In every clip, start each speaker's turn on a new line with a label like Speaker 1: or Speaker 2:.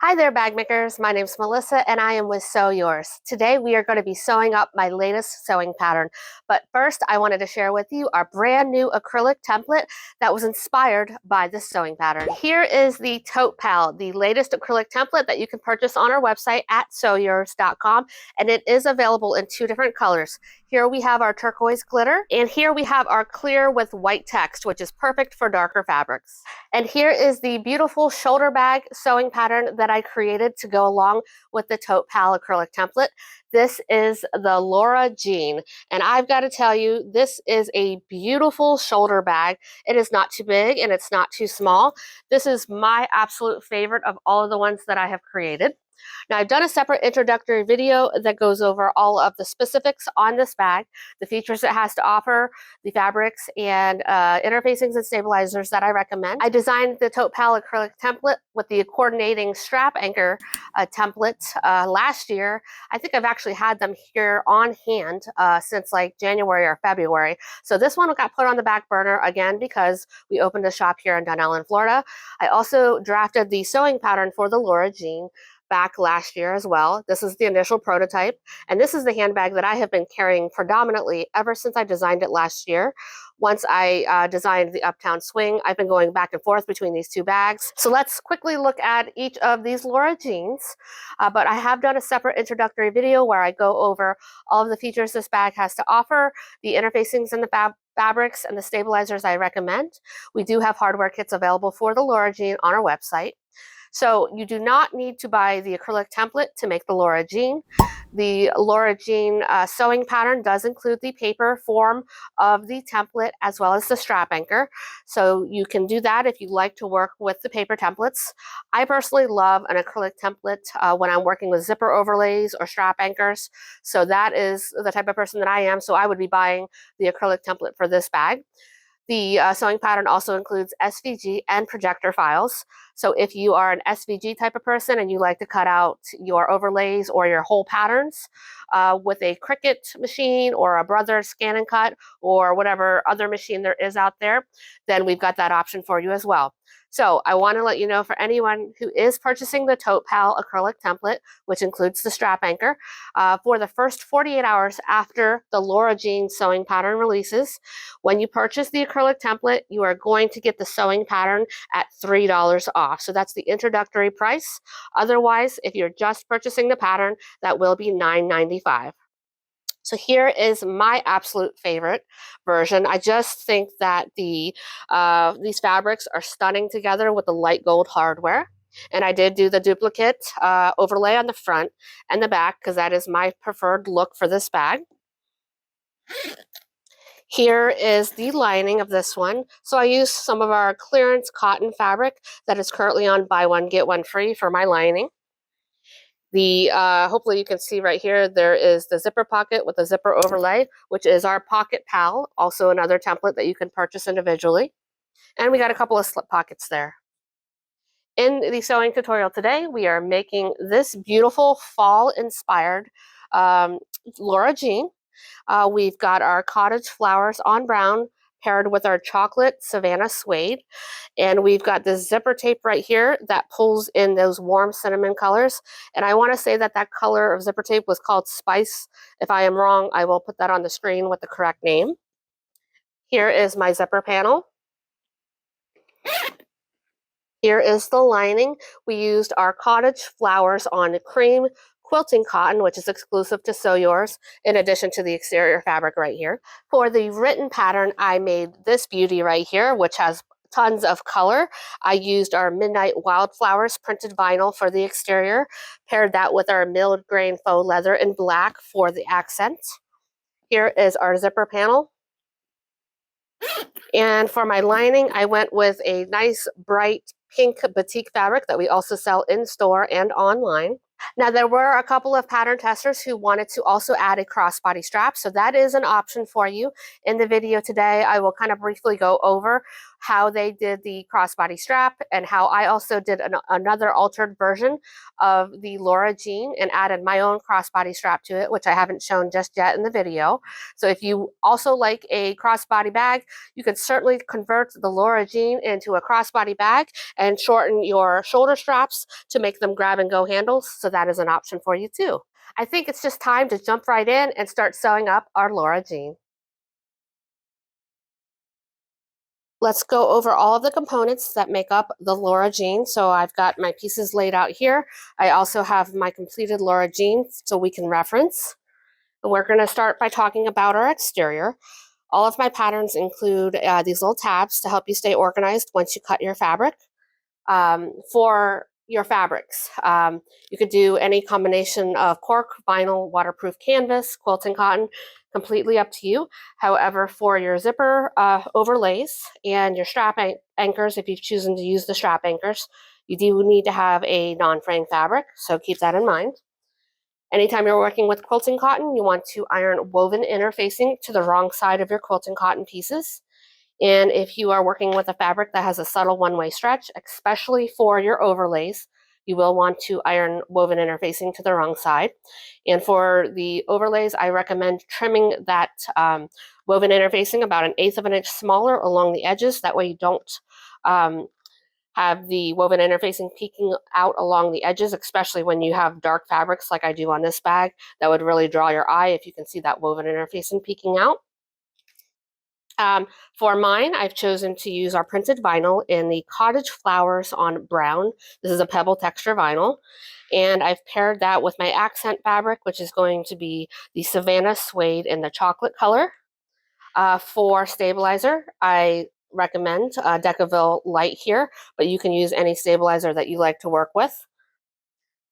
Speaker 1: Hi there, bag makers. My name's Melissa and I am with Sew Yours. Today we are going to be sewing up my latest sewing pattern. But first, I wanted to share with you our brand new acrylic template that was inspired by this sewing pattern. Here is the Tote Pal, the latest acrylic template that you can purchase on our website at sewyours.com, and it is available in two different colors. Here we have our turquoise glitter, and here we have our clear with white text, which is perfect for darker fabrics. And here is the beautiful shoulder bag sewing pattern that I created to go along with the Tote Pal acrylic template. This is the Laura Jean, and I've got to tell you, this is a beautiful shoulder bag. It is not too big and it's not too small. This is my absolute favorite of all of the ones that I have created. Now, I've done a separate introductory video that goes over all of the specifics on this bag, the features it has to offer, the fabrics and interfacings and stabilizers that I recommend. I designed the Tote Pal acrylic template with the coordinating strap anchor template last year. I think I've actually had them here on hand since like January or February. So this one got put on the back burner again because we opened a shop here in Dunellen, Florida. I also drafted the sewing pattern for the Laura Jean back last year as well. This is the initial prototype, and this is the handbag that I have been carrying predominantly ever since I designed it last year. Once I designed the Uptown Swing, I've been going back and forth between these two bags. So let's quickly look at each of these Laura Jeans, but I have done a separate introductory video where I go over all of the features this bag has to offer, the interfacings and the fabrics and the stabilizers I recommend. We do have hardware kits available for the Laura Jean on our website. So you do not need to buy the acrylic template to make the Laura Jean. The Laura Jean sewing pattern does include the paper form of the template as well as the strap anchor. So you can do that if you like to work with the paper templates. I personally love an acrylic template when I'm working with zipper overlays or strap anchors. So that is the type of person that I am. So I would be buying the acrylic template for this bag. The sewing pattern also includes SVG and projector files. So if you are an SVG type of person and you like to cut out your overlays or your whole patterns with a Cricut machine or a Brother Scan and Cut or whatever other machine there is out there, then we've got that option for you as well. So I want to let you know, for anyone who is purchasing the Tote Pal acrylic template, which includes the strap anchor, for the first 48 hours after the Laura Jean sewing pattern releases, when you purchase the acrylic template, you are going to get the sewing pattern at $3 off. So that's the introductory price. Otherwise, if you're just purchasing the pattern, that will be $9.95. So here is my absolute favorite version. I just think that these fabrics are stunning together with the light gold hardware. And I did do the duplicate overlay on the front and the back because that is my preferred look for this bag. Here is the lining of this one. So I used some of our clearance cotton fabric that is currently on buy one, get one free for my lining. Hopefully you can see right here, there is the zipper pocket with the zipper overlay, which is our Pocket Pal, also another template that you can purchase individually. And we got a couple of slip pockets there. In the sewing tutorial today, we are making this beautiful fall-inspired Laura Jean. We've got our cottage flowers on brown paired with our chocolate Savannah suede. And we've got this zipper tape right here that pulls in those warm cinnamon colors. And I want to say that that color of zipper tape was called Spice. If I am wrong, I will put that on the screen with the correct name. Here is my zipper panel. Here is the lining. We used our cottage flowers on cream quilting cotton, which is exclusive to Sew Yours, in addition to the exterior fabric right here. For the written pattern, I made this beauty right here, which has tons of color. I used our Midnight Wildflowers printed vinyl for the exterior, paired that with our milled grain faux leather in black for the accents. Here is our zipper panel. And for my lining, I went with a nice bright pink batik fabric that we also sell in store and online. Now, there were a couple of pattern testers who wanted to also add a crossbody strap, so that is an option for you. In the video today, I will kind of briefly go over how they did the crossbody strap and how I also did another altered version of the Laura Jean and added my own crossbody strap to it, which I haven't shown just yet in the video. So if you also like a crossbody bag, you can certainly convert the Laura Jean into a crossbody bag and shorten your shoulder straps to make them grab and go handles. So that is an option for you too. I think it's just time to jump right in and start sewing up our Laura Jean. Let's go over all of the components that make up the Laura Jean. So I've got my pieces laid out here. I also have my completed Laura Jean so we can reference. We're going to start by talking about our exterior. All of my patterns include these little tabs to help you stay organized once you cut your fabric. For your fabrics, you could do any combination of cork, vinyl, waterproof canvas, quilting cotton, completely up to you. However, for your zipper overlays and your strap anchors, if you've chosen to use the strap anchors, you do need to have a non-fraying fabric, so keep that in mind. Anytime you're working with quilting cotton, you want to iron woven interfacing to the wrong side of your quilting cotton pieces. And if you are working with a fabric that has a subtle one-way stretch, especially for your overlays, you will want to iron woven interfacing to the wrong side. And for the overlays, I recommend trimming that woven interfacing about 1/8 of an inch smaller along the edges. That way you don't have the woven interfacing peeking out along the edges, especially when you have dark fabrics like I do on this bag. That would really draw your eye if you can see that woven interfacing peeking out. For mine, I've chosen to use our printed vinyl in the Cottage Flowers on Brown. This is a pebble texture vinyl. And I've paired that with my accent fabric, which is going to be the Savannah Suede in the chocolate color. For stabilizer, I recommend Decaville Light here, but you can use any stabilizer that you like to work with.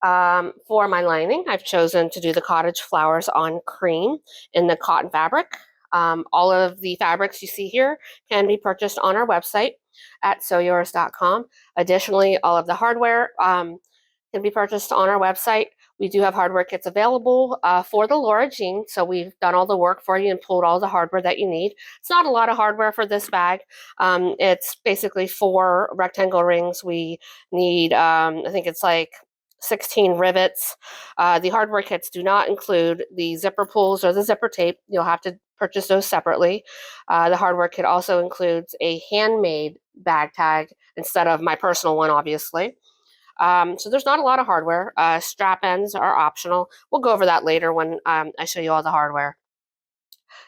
Speaker 1: For my lining, I've chosen to do the Cottage Flowers on Cream in the cotton fabric. All of the fabrics you see here can be purchased on our website at sewyours.com. Additionally, all of the hardware can be purchased on our website. We do have hardware kits available for the Laura Jean, so we've done all the work for you and pulled all the hardware that you need. It's not a lot of hardware for this bag. It's basically 4 rectangle rings. We need, I think it's like 16 rivets. The hardware kits do not include the zipper pulls or the zipper tape. You'll have to purchase those separately. The hardware kit also includes a handmade bag tag instead of my personal one, obviously. So there's not a lot of hardware. Strap ends are optional. We'll go over that later when I show you all the hardware.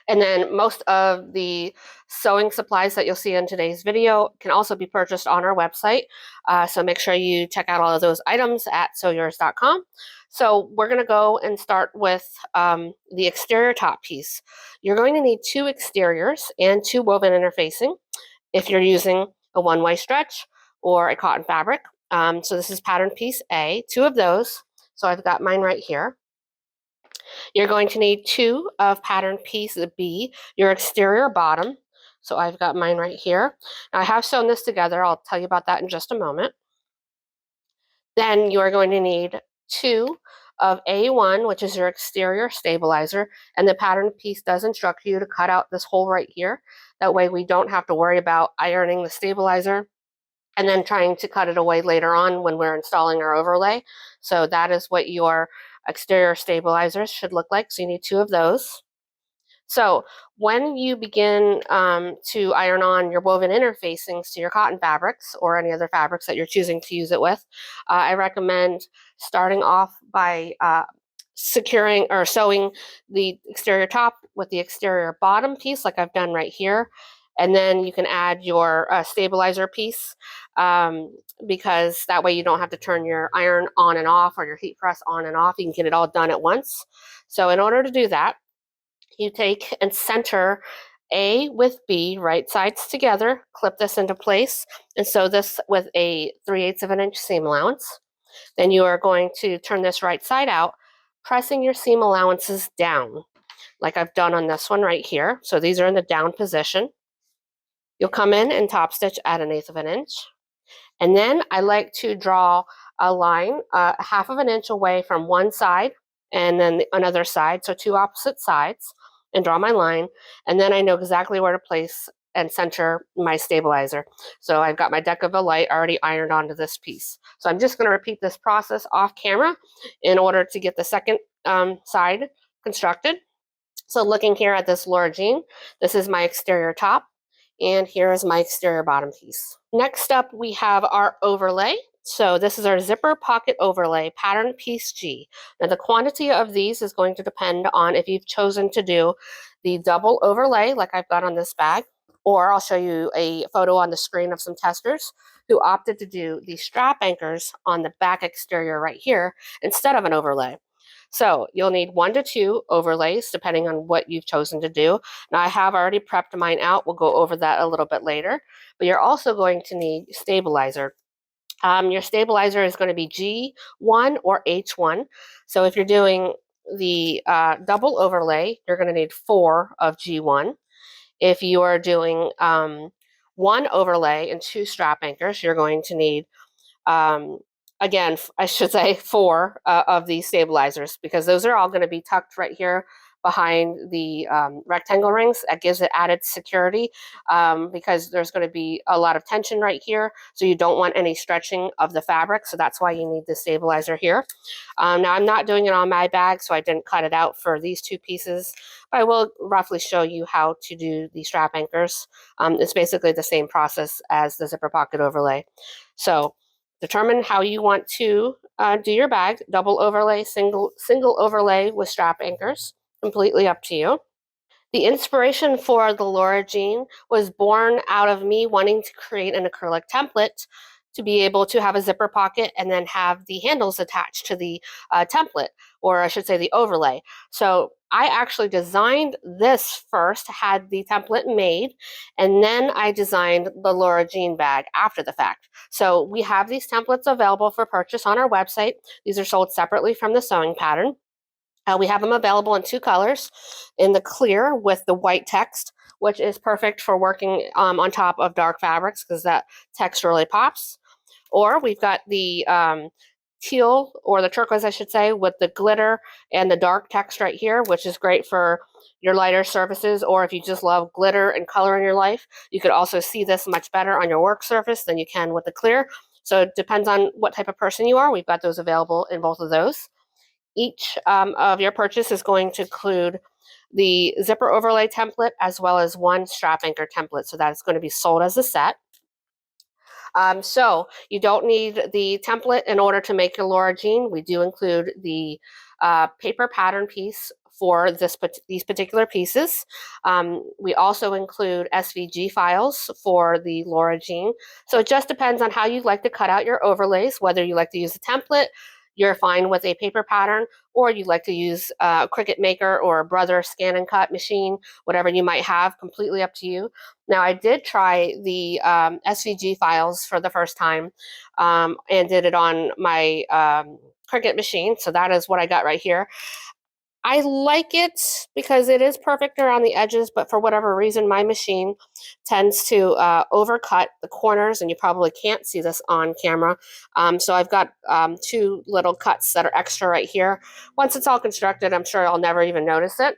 Speaker 1: And then most of the sewing supplies that you'll see in today's video can also be purchased on our website. So make sure you check out all of those items at sewyours.com. So we're going to go and start with the exterior top piece. You're going to need 2 exteriors and 2 woven interfacing if you're using a one-way stretch or a cotton fabric. So this is pattern piece A, 2 of those. So I've got mine right here. You're going to need 2 of pattern piece B, your exterior bottom. So I've got mine right here. Now I have sewn this together. I'll tell you about that in just a moment. Then you are going to need 2 of A1, which is your exterior stabilizer. And the pattern piece does instruct you to cut out this hole right here. That way we don't have to worry about ironing the stabilizer and then trying to cut it away later on when we're installing our overlay. So that is what your exterior stabilizers should look like. So you need 2 of those. So when you begin to iron on your woven interfacings to your cotton fabrics or any other fabrics that you're choosing to use it with, I recommend starting off by securing or sewing the exterior top with the exterior bottom piece like I've done right here. And then you can add your stabilizer piece because that way you don't have to turn your iron on and off or your heat press on and off. You can get it all done at once. So in order to do that, you take and center A with B, right sides together, clip this into place, and sew this with a 3/8 of an inch seam allowance. Then you are going to turn this right side out, pressing your seam allowances down, like I've done on this one right here. So these are in the down position. You'll come in and top stitch at 1/8 of an inch. And then I like to draw a line 1/2 of an inch away from one side and then another side, so 2 opposite sides, and draw my line. And then I know exactly where to place and center my stabilizer. So I've got my deck of a light already ironed onto this piece. So I'm just going to repeat this process off camera in order to get the second side constructed. So looking here at this Laura Jean, this is my exterior top, and here is my exterior bottom piece. Next up, we have our overlay. So this is our zipper pocket overlay, pattern piece G. Now the quantity of these is going to depend on if you've chosen to do the double overlay like I've got on this bag, or I'll show you a photo on the screen of some testers who opted to do the strap anchors on the back exterior right here instead of an overlay. So you'll need 1 to 2 overlays depending on what you've chosen to do. Now I have already prepped mine out. We'll go over that a little bit later. But you're also going to need stabilizer. Your stabilizer is going to be G1 or H1. So if you're doing the double overlay, you're going to need 4 of G1. If you are doing 1 overlay and 2 strap anchors, you're going to need again, I should say 4 of these stabilizers, because those are all going to be tucked right here behind the rectangle rings. That gives it added security because there's going to be a lot of tension right here. So you don't want any stretching of the fabric. So that's why you need the stabilizer here. Now I'm not doing it on my bag, so I didn't cut it out for these 2 pieces. But I will roughly show you how to do the strap anchors. It's basically the same process as the zipper pocket overlay. So determine how you want to do your bag, double overlay, single overlay with strap anchors, completely up to you. The inspiration for the Laura Jean was born out of me wanting to create an acrylic template to be able to have a zipper pocket and then have the handles attached to the template, or I should say the overlay. So I actually designed this first, had the template made, and then I designed the Laura Jean bag after the fact. So we have these templates available for purchase on our website. These are sold separately from the sewing pattern. We have them available in 2 colors, in the clear with the white text, which is perfect for working on top of dark fabrics because that text really pops. Or we've got the teal, or the turquoise, I should say, with the glitter and the dark text right here, which is great for your lighter surfaces, or if you just love glitter and color in your life. You could also see this much better on your work surface than you can with the clear. So it depends on what type of person you are. We've got those available in both of those. Each of your purchase is going to include the zipper overlay template as well as 1 strap anchor template. So that's going to be sold as a set. So you don't need the template in order to make your Laura Jean. We do include the paper pattern piece for these particular pieces. We also include SVG files for the Laura Jean. So it just depends on how you like to cut out your overlays, whether you like to use a template, you're fine with a paper pattern, or you'd like to use a Cricut Maker or a Brother scan and cut machine, whatever you might have, completely up to you. Now, I did try the SVG files for the first time and did it on my Cricut machine. So that is what I got right here. I like it because it is perfect around the edges, but for whatever reason, my machine tends to overcut the corners, and you probably can't see this on camera. So I've got 2 little cuts that are extra right here. Once it's all constructed, I'm sure I'll never even notice it,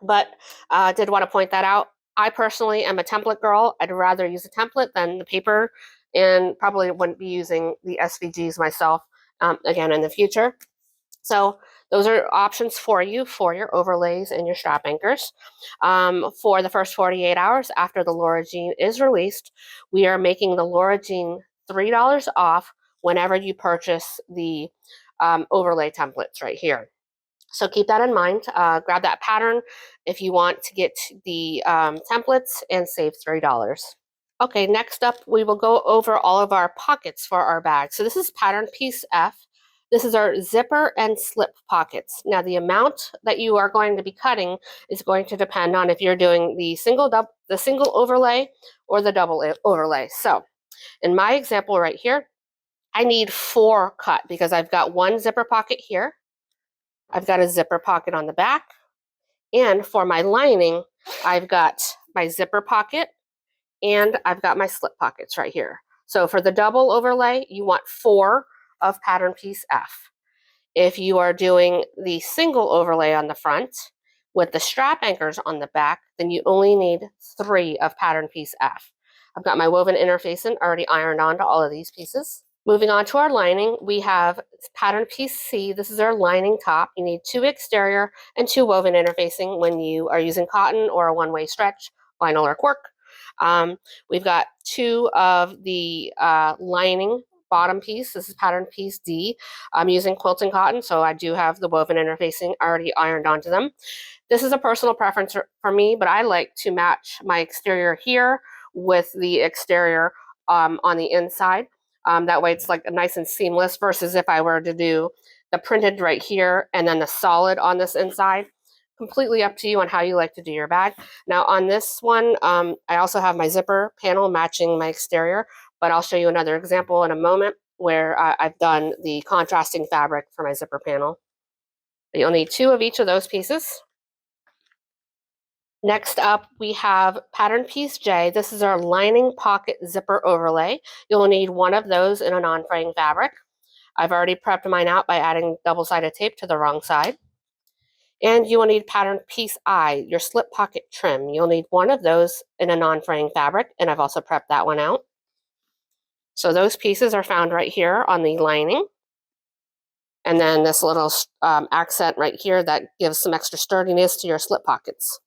Speaker 1: but I did want to point that out. I personally am a template girl. I'd rather use a template than the paper, and probably wouldn't be using the SVGs myself again in the future. So those are options for you for your overlays and your strap anchors. For the first 48 hours after the Laura Jean is released, we are making the Laura Jean $3 off whenever you purchase the overlay templates right here. So keep that in mind. Grab that pattern if you want to get the templates and save $3. Okay, next up, we will go over all of our pockets for our bag. So this is pattern piece F. This is our zipper and slip pockets. Now the amount that you are going to be cutting is going to depend on if you're doing the single overlay or the double overlay. So in my example right here, I need 4 cut because I've got 1 zipper pocket here. I've got a zipper pocket on the back. And for my lining, I've got my zipper pocket and I've got my slip pockets right here. So for the double overlay, you want 4 of pattern piece F. If you are doing the single overlay on the front, with the strap anchors on the back, then you only need 3 of pattern piece F. I've got my woven interfacing already ironed onto all of these pieces. Moving on to our lining, we have pattern piece C. This is our lining top. You need 2 exterior and 2 woven interfacing when you are using cotton or a one-way stretch, vinyl or cork. We've got 2 of the lining bottom piece. This is pattern piece D. I'm using quilting cotton, so I do have the woven interfacing already ironed onto them. This is a personal preference for me, but I like to match my exterior here with the exterior on the inside. That way it's like nice and seamless versus if I were to do the printed right here and then the solid on this inside. Completely up to you on how you like to do your bag. Now on this one, I also have my zipper panel matching my exterior, but I'll show you another example in a moment where I've done the contrasting fabric for my zipper panel. You'll need 2 of each of those pieces. Next up, we have pattern piece J. This is our lining pocket zipper overlay. You'll need 1 of those in a non-fraying fabric. I've already prepped mine out by adding double-sided tape to the wrong side. And you will need pattern piece I, your slip pocket trim. You'll need 1 of those in a non-fraying fabric, and I've also prepped that one out. So those pieces are found right here on the lining. And then this little accent right here that gives some extra sturdiness to your slip pockets.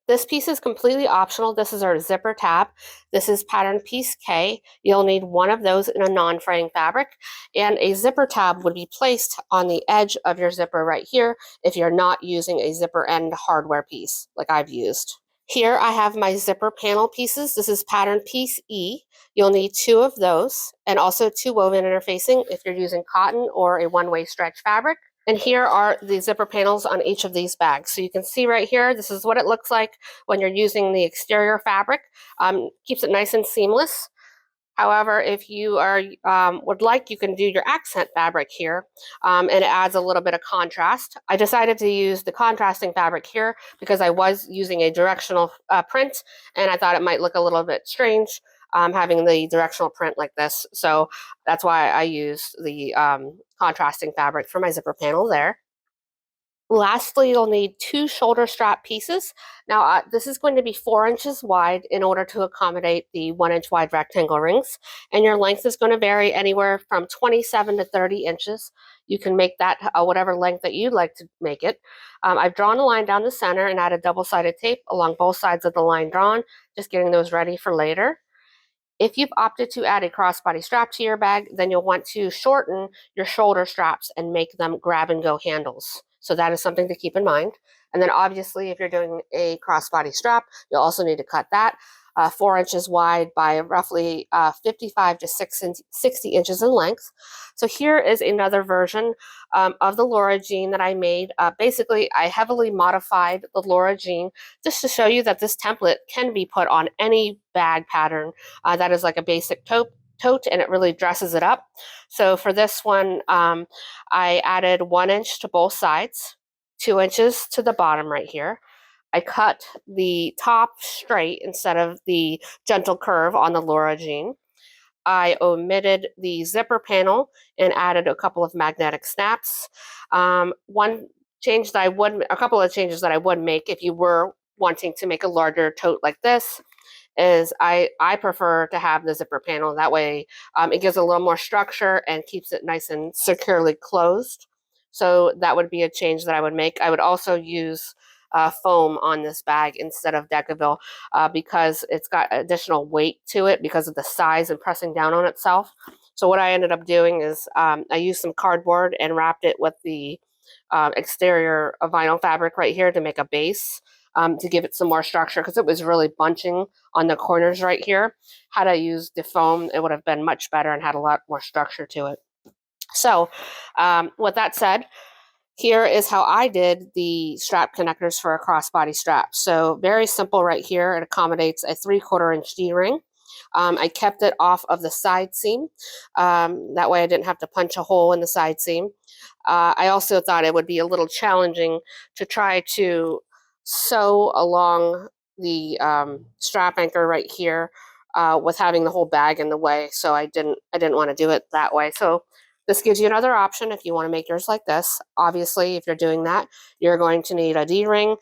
Speaker 1: This piece is completely optional. This is our zipper tab. This is pattern piece K. You'll need 1 of those in a non-fraying fabric, and a zipper tab would be placed on the edge of your zipper right here if you're not using a zipper end hardware piece like I've used. Here I have my zipper panel pieces. This is pattern piece E. You'll need 2 of those and also 2 woven interfacing if you're using cotton or a one-way stretch fabric. And here are the zipper panels on each of these bags. So you can see right here, this is what it looks like when you're using the exterior fabric. Keeps it nice and seamless. However, if you would like, you can do your accent fabric here, and it adds a little bit of contrast. I decided to use the contrasting fabric here because I was using a directional print, and I thought it might look a little bit strange having the directional print like this. So that's why I used the contrasting fabric for my zipper panel there. Lastly, you'll need 2 shoulder strap pieces. Now, this is going to be 4 inches wide in order to accommodate the 1 inch wide rectangle rings, and your length is going to vary anywhere from 27 to 30 inches. You can make that whatever length that you'd like to make it. I've drawn a line down the center and added double-sided tape along both sides of the line drawn, just getting those ready for later. If you've opted to add a crossbody strap to your bag, then you'll want to shorten your shoulder straps and make them grab-and-go handles. So that is something to keep in mind. And then obviously, if you're doing a crossbody strap, you'll also need to cut that 4 inches wide by roughly 55 to 60 inches in length. So here is another version of the Laura jean that I made. Basically, I heavily modified the Laura jean just to show you that this template can be put on any bag pattern that is like a basic tote, and it really dresses it up. So for this one, I added 1 inch to both sides, 2 inches to the bottom right here. I cut the top straight instead of the gentle curve on the Laura jean. I omitted the zipper panel and added a couple of magnetic snaps. One change that a couple of changes that I would make if you were wanting to make a larger tote like this is I prefer to have the zipper panel. That way it gives a little more structure and keeps it nice and securely closed. So that would be a change that I would make. I would also use foam on this bag instead of Decaville because it's got additional weight to it because of the size and pressing down on itself. So what I ended up doing is I used some cardboard and wrapped it with the exterior vinyl fabric right here to make a base to give it some more structure because it was really bunching on the corners right here. Had I used the foam, it would have been much better and had a lot more structure to it. So with that said, here is how I did the strap connectors for a crossbody strap. So very simple right here. It accommodates a 3/4 inch D-ring. I kept it off of the side seam. That way I didn't have to punch a hole in the side seam. I also thought it would be a little challenging to try to sew along the strap anchor right here with having the whole bag in the way. So I didn't want to do it that way. So This gives you another option if you want to make yours like this. Obviously, if you're doing that, you're going to need a D-ring.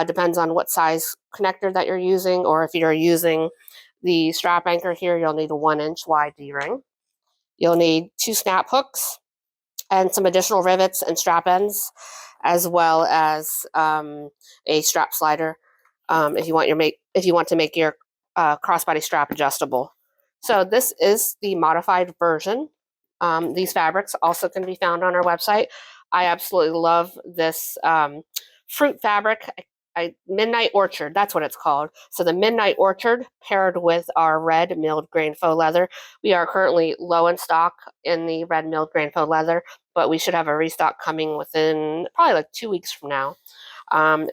Speaker 1: Depends on what size connector that you're using, or if you're using the strap anchor here, you'll need a 1-inch wide D-ring. You'll need 2 snap hooks and some additional rivets and strap ends, as well as a strap slider if you want to make your crossbody strap adjustable. So this is the modified version. These fabrics also can be found on our website. I absolutely love this fruit fabric. Midnight Orchard, that's what it's called. So the Midnight Orchard paired with our red milled grain faux leather. We are currently low in stock in the red milled grain faux leather, but we should have a restock coming within probably like 2 weeks from now.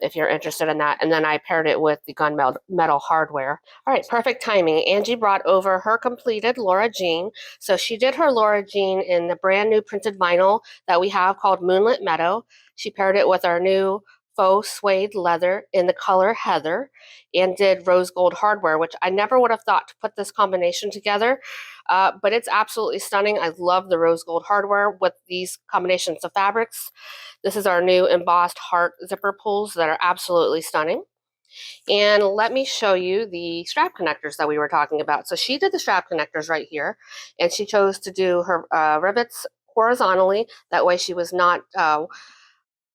Speaker 1: If you're interested in that. And then I paired it with the gunmetal hardware. All right, perfect timing. Angie brought over her completed Laura Jean. So she did her Laura Jean in the brand new printed vinyl that we have called Moonlit Meadow. She paired it with our new faux suede leather in the color Heather, and did rose gold hardware, which I never would have thought to put this combination together, but it's absolutely stunning. I love the rose gold hardware with these combinations of fabrics. This is our new embossed heart zipper pulls that are absolutely stunning. And let me show you the strap connectors that we were talking about. So she did the strap connectors right here, and she chose to do her rivets horizontally. That way she was not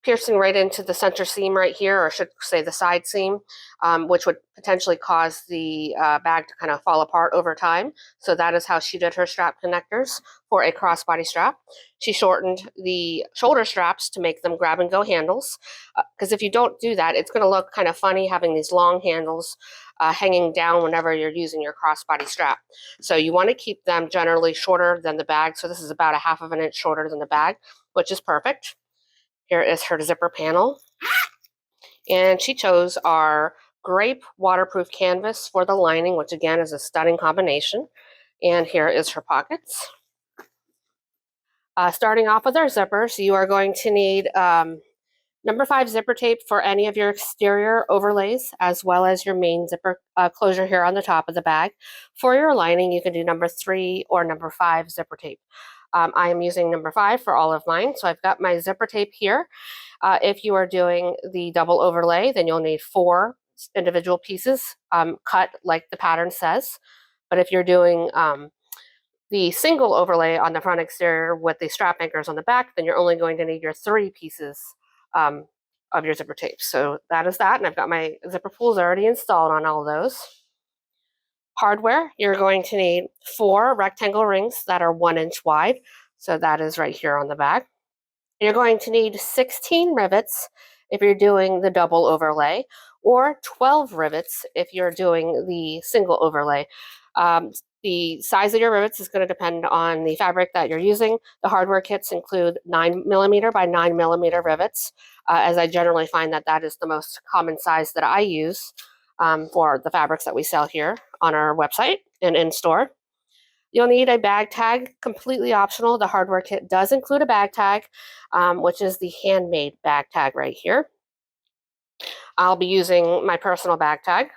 Speaker 1: piercing right into the center seam right here, or I should say the side seam, which would potentially cause the bag to kind of fall apart over time. So that is how she did her strap connectors for a crossbody strap. She shortened the shoulder straps to make them grab and go handles, because if you don't do that, it's going to look kind of funny having these long handles hanging down whenever you're using your crossbody strap. So you want to keep them generally shorter than the bag. So this is about a 1/2 inch shorter than the bag, which is perfect. Here is her zipper panel. And she chose our grape waterproof canvas for the lining, which again is a stunning combination. And here is her pockets. Starting off with our zippers, you are going to need number 5 zipper tape for any of your exterior overlays, as well as your main zipper closure here on the top of the bag. For your lining, you can do number 3 or number 5 zipper tape. I am using number 5 for all of mine, so I've got my zipper tape here. If you are doing the double overlay, then you'll need 4 individual pieces cut like the pattern says. But if you're doing the single overlay on the front exterior with the strap anchors on the back, then you're only going to need your 3 pieces of your zipper tape. So that is that, and I've got my zipper pulls already installed on all of those. Hardware, you're going to need 4 rectangle rings that are 1 inch wide. So that is right here on the back. You're going to need 16 rivets if you're doing the double overlay, or 12 rivets if you're doing the single overlay. The size of your rivets is going to depend on the fabric that you're using. The hardware kits include 9mm by 9mm rivets, as I generally find that that is the most common size that I use for the fabrics that we sell here on our website and in store. You'll need a bag tag, completely optional. The hardware kit does include a bag tag, which is the handmade bag tag right here. I'll be using my personal bag tag.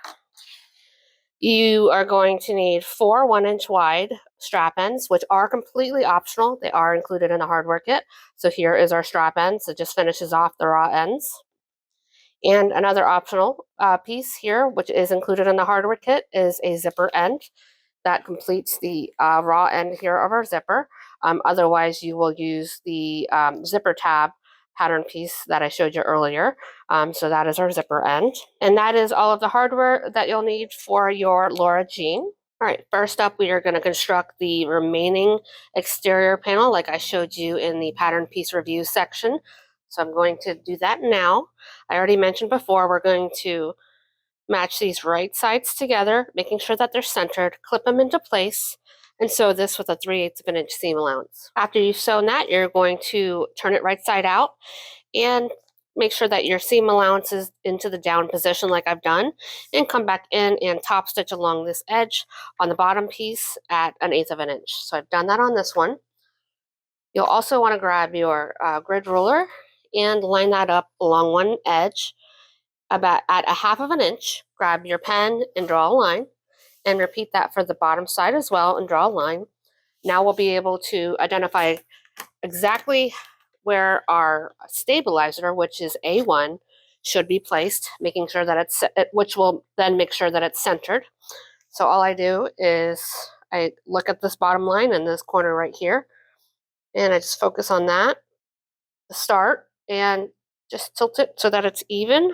Speaker 1: You are going to need 4 1 inch wide strap ends, which are completely optional. They are included in the hardware kit. So here is our strap ends. It just finishes off the raw ends. And another optional piece here, which is included in the hardware kit, is a zipper end that completes the raw end here of our zipper. Otherwise, you will use the zipper tab pattern piece that I showed you earlier. So that is our zipper end. And that is all of the hardware that you'll need for your Laura Jean. All right, first up, we are going to construct the remaining exterior panel like I showed you in the pattern piece review section. So I'm going to do that now. I already mentioned before, we're going to match these right sides together, making sure that they're centered, clip them into place, and sew this with a 3/8 of an inch seam allowance. After you've sewn that, you're going to turn it right side out and make sure that your seam allowance is into the down position like I've done, and come back in and top stitch along this edge on the bottom piece at 1/8 of an inch. So I've done that on this one. You'll also want to grab your grid ruler and line that up along one edge about at a 1/2 of an inch. Grab your pen and draw a line, and repeat that for the bottom side as well and draw a line. Now we'll be able to identify exactly where our stabilizer, which is A1, should be placed, making sure that which will then make sure that it's centered. So all I do is I look at this bottom line in this corner right here, and I just focus on that to start and just tilt it so that it's even.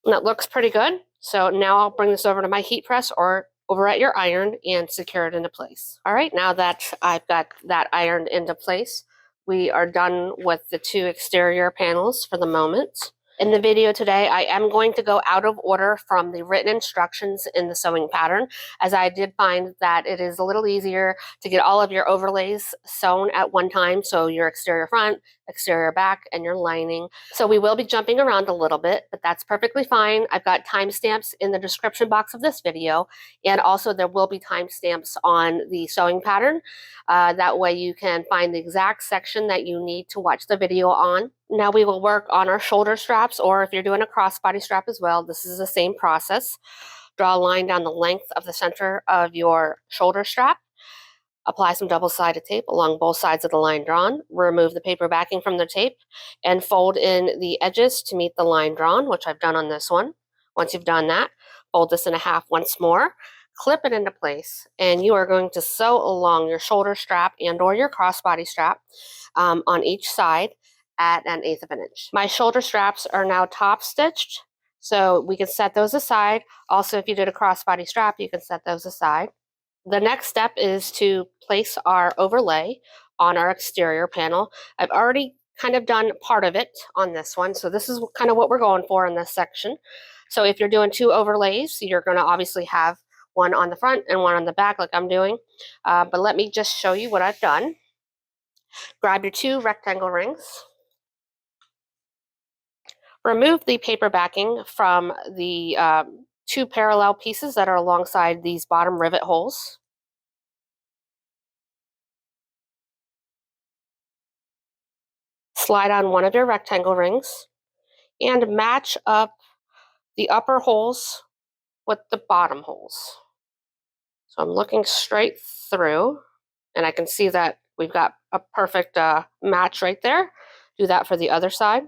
Speaker 1: And that looks pretty good. So now I'll bring this over to my heat press or over at your iron and secure it into place. All right, now that I've got that ironed into place, we are done with the 2 exterior panels for the moment. In the video today, I am going to go out of order from the written instructions in the sewing pattern, as I did find that it is a little easier to get all of your overlays sewn at one time, so your exterior front, exterior back, and your lining. So we will be jumping around a little bit, but that's perfectly fine. I've got timestamps in the description box of this video, and also there will be timestamps on the sewing pattern. That way you can find the exact section that you need to watch the video on. Now we will work on our shoulder straps, or if you're doing a crossbody strap as well, this is the same process. Draw a line down the length of the center of your shoulder strap. Apply some double-sided tape along both sides of the line drawn. Remove the paper backing from the tape and fold in the edges to meet the line drawn, which I've done on this one. Once you've done that, fold this in half once more, clip it into place, and you are going to sew along your shoulder strap and or your crossbody strap on each side at 1/8 of an inch. My shoulder straps are now top stitched, so we can set those aside. Also, if you did a crossbody strap, you can set those aside. The next step is to place our overlay on our exterior panel. I've already kind of done part of it on this one, so this is kind of what we're going for in this section. So if you're doing 2 overlays, you're going to obviously have one on the front and one on the back like I'm doing. But let me just show you what I've done. Grab your 2 rectangle rings. Remove the paper backing from the 2 parallel pieces that are alongside these bottom rivet holes. Slide on one of your rectangle rings and match up the upper holes with the bottom holes. So I'm looking straight through, and I can see that we've got a perfect match right there. Do that for the other side.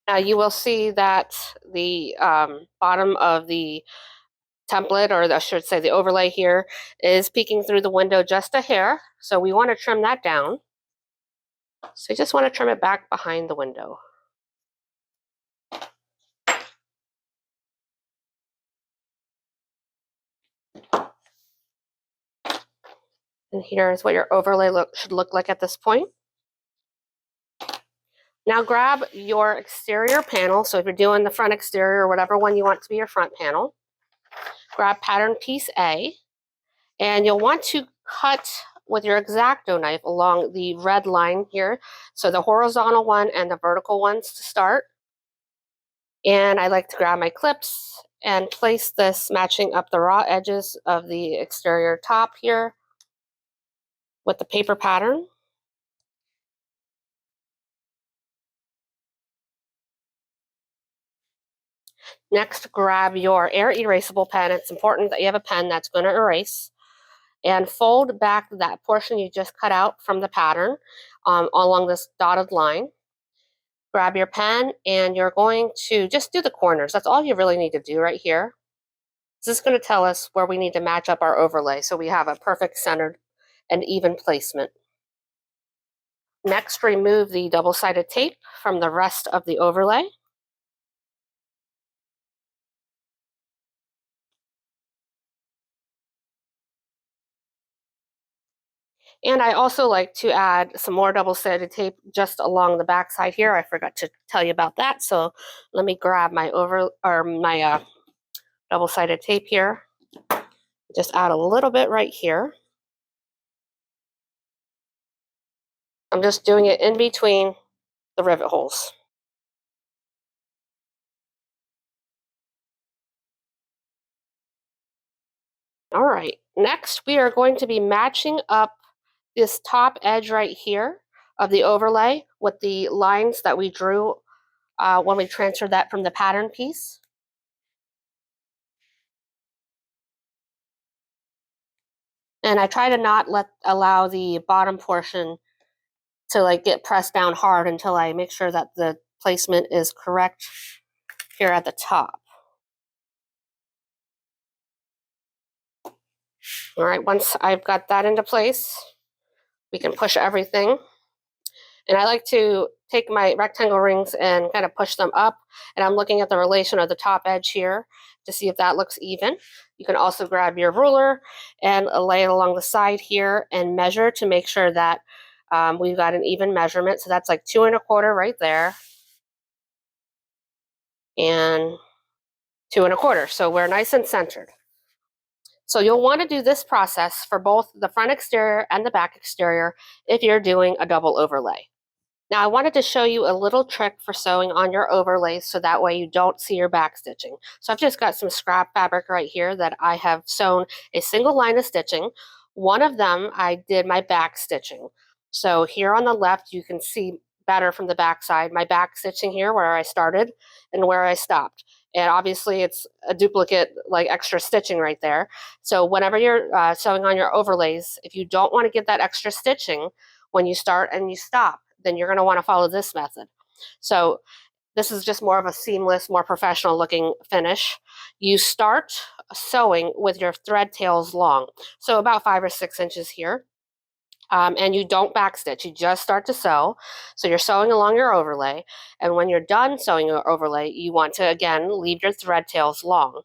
Speaker 1: Now you will see that the bottom of the template, or I should say the overlay here, is peeking through the window just a hair. So we want to trim that down. So you just want to trim it back behind the window. And here's what your overlay should look like at this point. Now grab your exterior panel. So if you're doing the front exterior or whatever one you want to be your front panel, grab pattern piece A, and you'll want to cut with your X-Acto knife along the red line here. So the horizontal one and the vertical ones to start. And I like to grab my clips and place this matching up the raw edges of the exterior top here with the paper pattern. Next, grab your air erasable pen. It's important that you have a pen that's going to erase. And fold back that portion you just cut out from the pattern along this dotted line. Grab your pen and you're going to just do the corners. That's all you really need to do right here. This is going to tell us where we need to match up our overlay so we have a perfect centered and even placement. Next, remove the double-sided tape from the rest of the overlay. And I also like to add some more double-sided tape just along the back side here. I forgot to tell you about that. So let me grab my double-sided tape here. Just add a little bit right here. I'm just doing it in between the rivet holes. All right, next we are going to be matching up this top edge right here of the overlay with the lines that we drew when we transferred that from the pattern piece. And I try to not allow the bottom portion to like get pressed down hard until I make sure that the placement is correct here at the top. All right, once I've got that into place, we can push everything. And I like to take my rectangle rings and kind of push them up. And I'm looking at the relation of the top edge here to see if that looks even. You can also grab your ruler and lay it along the side here and measure to make sure that we've got an even measurement. So that's like 2 1/4 right there. And 2 1/4. So we're nice and centered. So you'll want to do this process for both the front exterior and the back exterior if you're doing a double overlay. Now I wanted to show you a little trick for sewing on your overlays so that way you don't see your back stitching. So I've just got some scrap fabric right here that I have sewn a single line of stitching. One of them I did my back stitching. So here on the left you can see better from the back side my back stitching here where I started and where I stopped. And obviously it's a duplicate, like extra stitching right there. So whenever you're sewing on your overlays, if you don't want to get that extra stitching when you start and you stop, then you're going to want to follow this method. So this is just more of a seamless, more professional looking finish. You start sewing with your thread tails long, so about 5 or 6 inches here. And you don't backstitch, you just start to sew. So you're sewing along your overlay, and when you're done sewing your overlay, you want to again leave your thread tails long.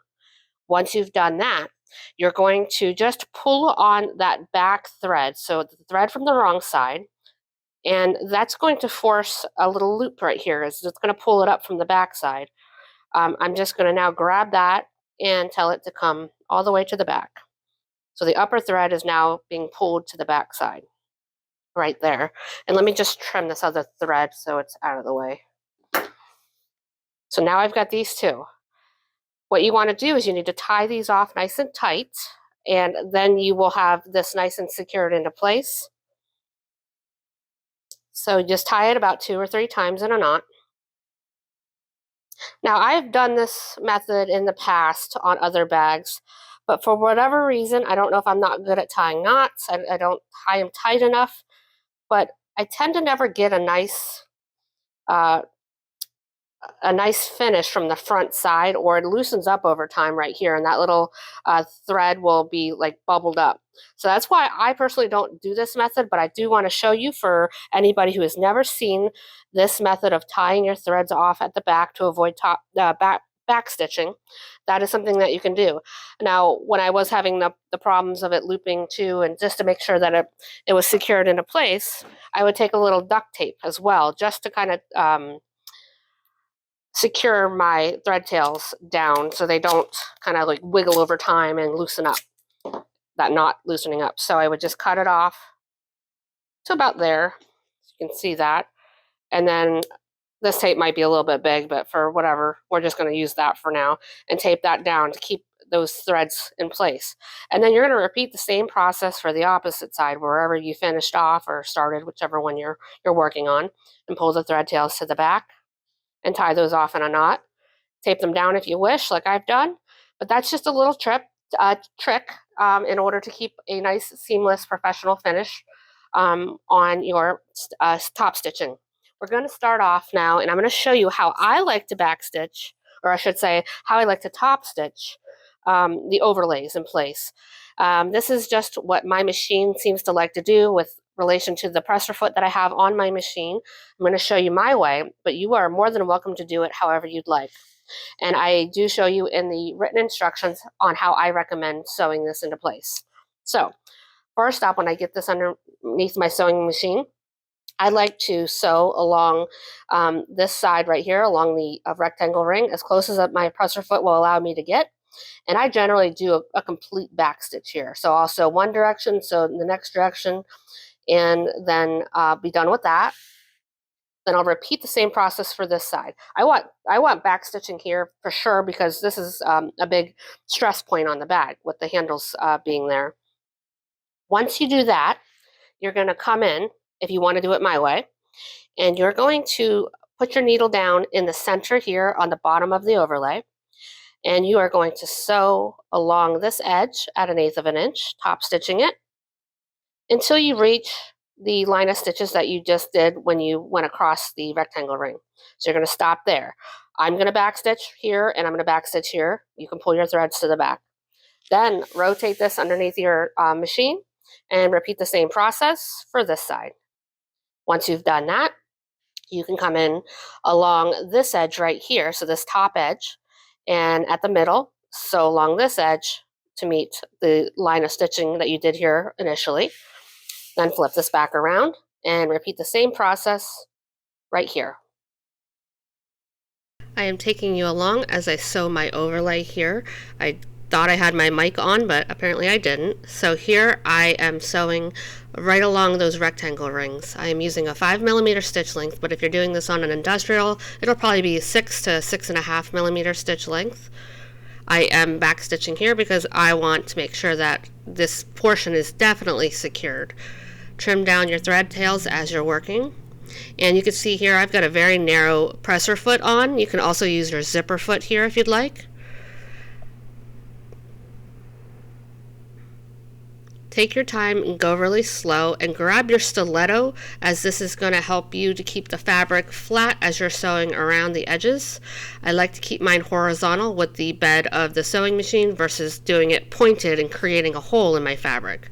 Speaker 1: Once you've done that, you're going to just pull on that back thread, so the thread from the wrong side, and that's going to force a little loop right here. It's going to pull it up from the back side. I'm just going to now grab that and tell it to come all the way to the back. So the upper thread is now being pulled to the back side right there. And let me just trim this other thread so it's out of the way. So now I've got these two. What you want to do is you need to tie these off nice and tight, and then you will have this nice and secured into place. So just tie it about 2 or 3 times in a knot. Now, I've done this method in the past on other bags, but for whatever reason, I don't know if I'm not good at tying knots, I don't tie them tight enough, but I tend to never get uh, a nice finish from the front side, or it loosens up over time right here, and that little thread will be like bubbled up. So that's why I personally don't do this method, but I do want to show you for anybody who has never seen this method of tying your threads off at the back to avoid back stitching. That is something that you can do. Now, when I was having the problems of it looping too, and just to make sure that it was secured into place, I would take a little duct tape as well, just to kind of secure my thread tails down so they don't kind of like wiggle over time and loosen up, that knot loosening up. So I would just cut it off to about there. You can see that. And then this tape might be a little bit big, but for whatever, we're just going to use that for now and tape that down to keep those threads in place. And then you're going to repeat the same process for the opposite side, wherever you finished off or started, whichever one you're working on, and pull the thread tails to the back and tie those off in a knot. Tape them down if you wish, like I've done, but that's just a little trick in order to keep a nice, seamless, professional finish on your top stitching. We're going to start off now, and I'm going to show you how I like to backstitch, or I should say, how I like to top stitch the overlays in place. This is just what my machine seems to like to do with relation to the presser foot that I have on my machine. I'm going to show you my way, but you are more than welcome to do it however you'd like. And I do show you in the written instructions on how I recommend sewing this into place. So first up, when I get this underneath my sewing machine, I like to sew along this side right here, along the rectangle ring, as close as my presser foot will allow me to get. And I generally do a complete back stitch here. So I'll sew one direction, sew the next direction, and then be done with that. Then I'll repeat the same process for this side. I want back stitching here for sure, because this is a big stress point on the bag with the handles being there. Once you do that, you're going to come in if you want to do it my way. And you're going to put your needle down in the center here on the bottom of the overlay. And you are going to sew along this edge at 1/8 of an inch, top stitching it, until you reach the line of stitches that you just did when you went across the rectangle ring. So you're going to stop there. I'm going to backstitch here and I'm going to backstitch here. You can pull your threads to the back. Then rotate this underneath your machine and repeat the same process for this side. Once you've done that, you can come in along this edge right here, so this top edge, and at the middle, sew along this edge to meet the line of stitching that you did here initially. Then flip this back around and repeat the same process right here. I am taking you along as I sew my overlay here. I thought I had my mic on, but apparently I didn't. So here I am sewing right along those rectangle rings. I am using a 5mm stitch length, but if you're doing this on an industrial, it'll probably be 6 to 6.5mm stitch length. I am back stitching here because I want to make sure that this portion is definitely secured. Trim down your thread tails as you're working. And you can see here I've got a very narrow presser foot on. You can also use your zipper foot here if you'd like. Take your time and go really slow and grab your stiletto, as this is going to help you to keep the fabric flat as you're sewing around the edges. I like to keep mine horizontal with the bed of the sewing machine versus doing it pointed and creating a hole in my fabric.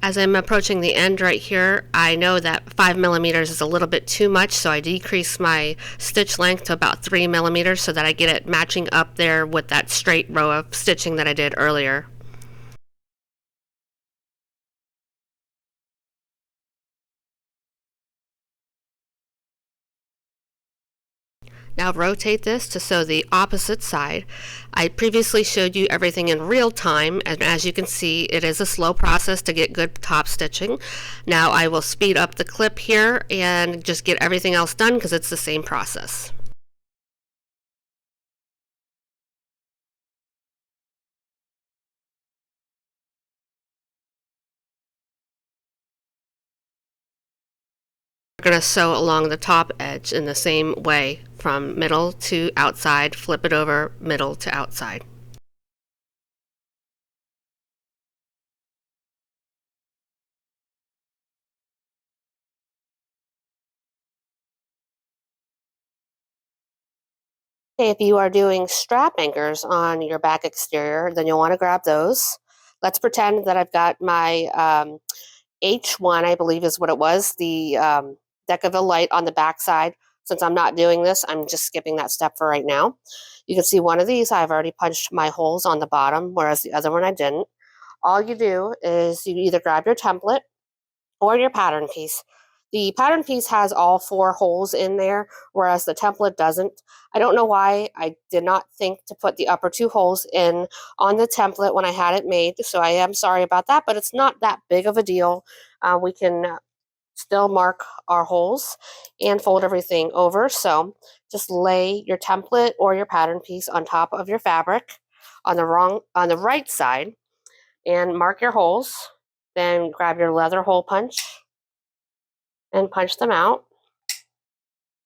Speaker 1: As I'm approaching the end right here, I know that 5mm is a little bit too much, so I decrease my stitch length to about 3mm so that I get it matching up there with that straight row of stitching that I did earlier. Now rotate this to sew the opposite side. I previously showed you everything in real time, and as you can see, it is a slow process to get good top stitching. Now I will speed up the clip here and just get everything else done because it's the same process. We're going to sew along the top edge in the same way, from middle to outside, flip it over, middle to outside. If you are doing strap anchors on your back exterior, then you'll want to grab those. Let's pretend that I've got my H1, I believe is what it was, the deck of the light on the back side. Since I'm not doing this, I'm just skipping that step for right now. You can see one of these, I've already punched my holes on the bottom, whereas the other one I didn't. All you do is you either grab your template or your pattern piece. The pattern piece has all 4 holes in there, whereas the template doesn't. I don't know why I did not think to put the upper 2 holes in on the template when I had it made, so I am sorry about that, but it's not that big of a deal. We can still mark our holes and fold everything over. So just lay your template or your pattern piece on top of your fabric on the right side and mark your holes. Then grab your leather hole punch and punch them out.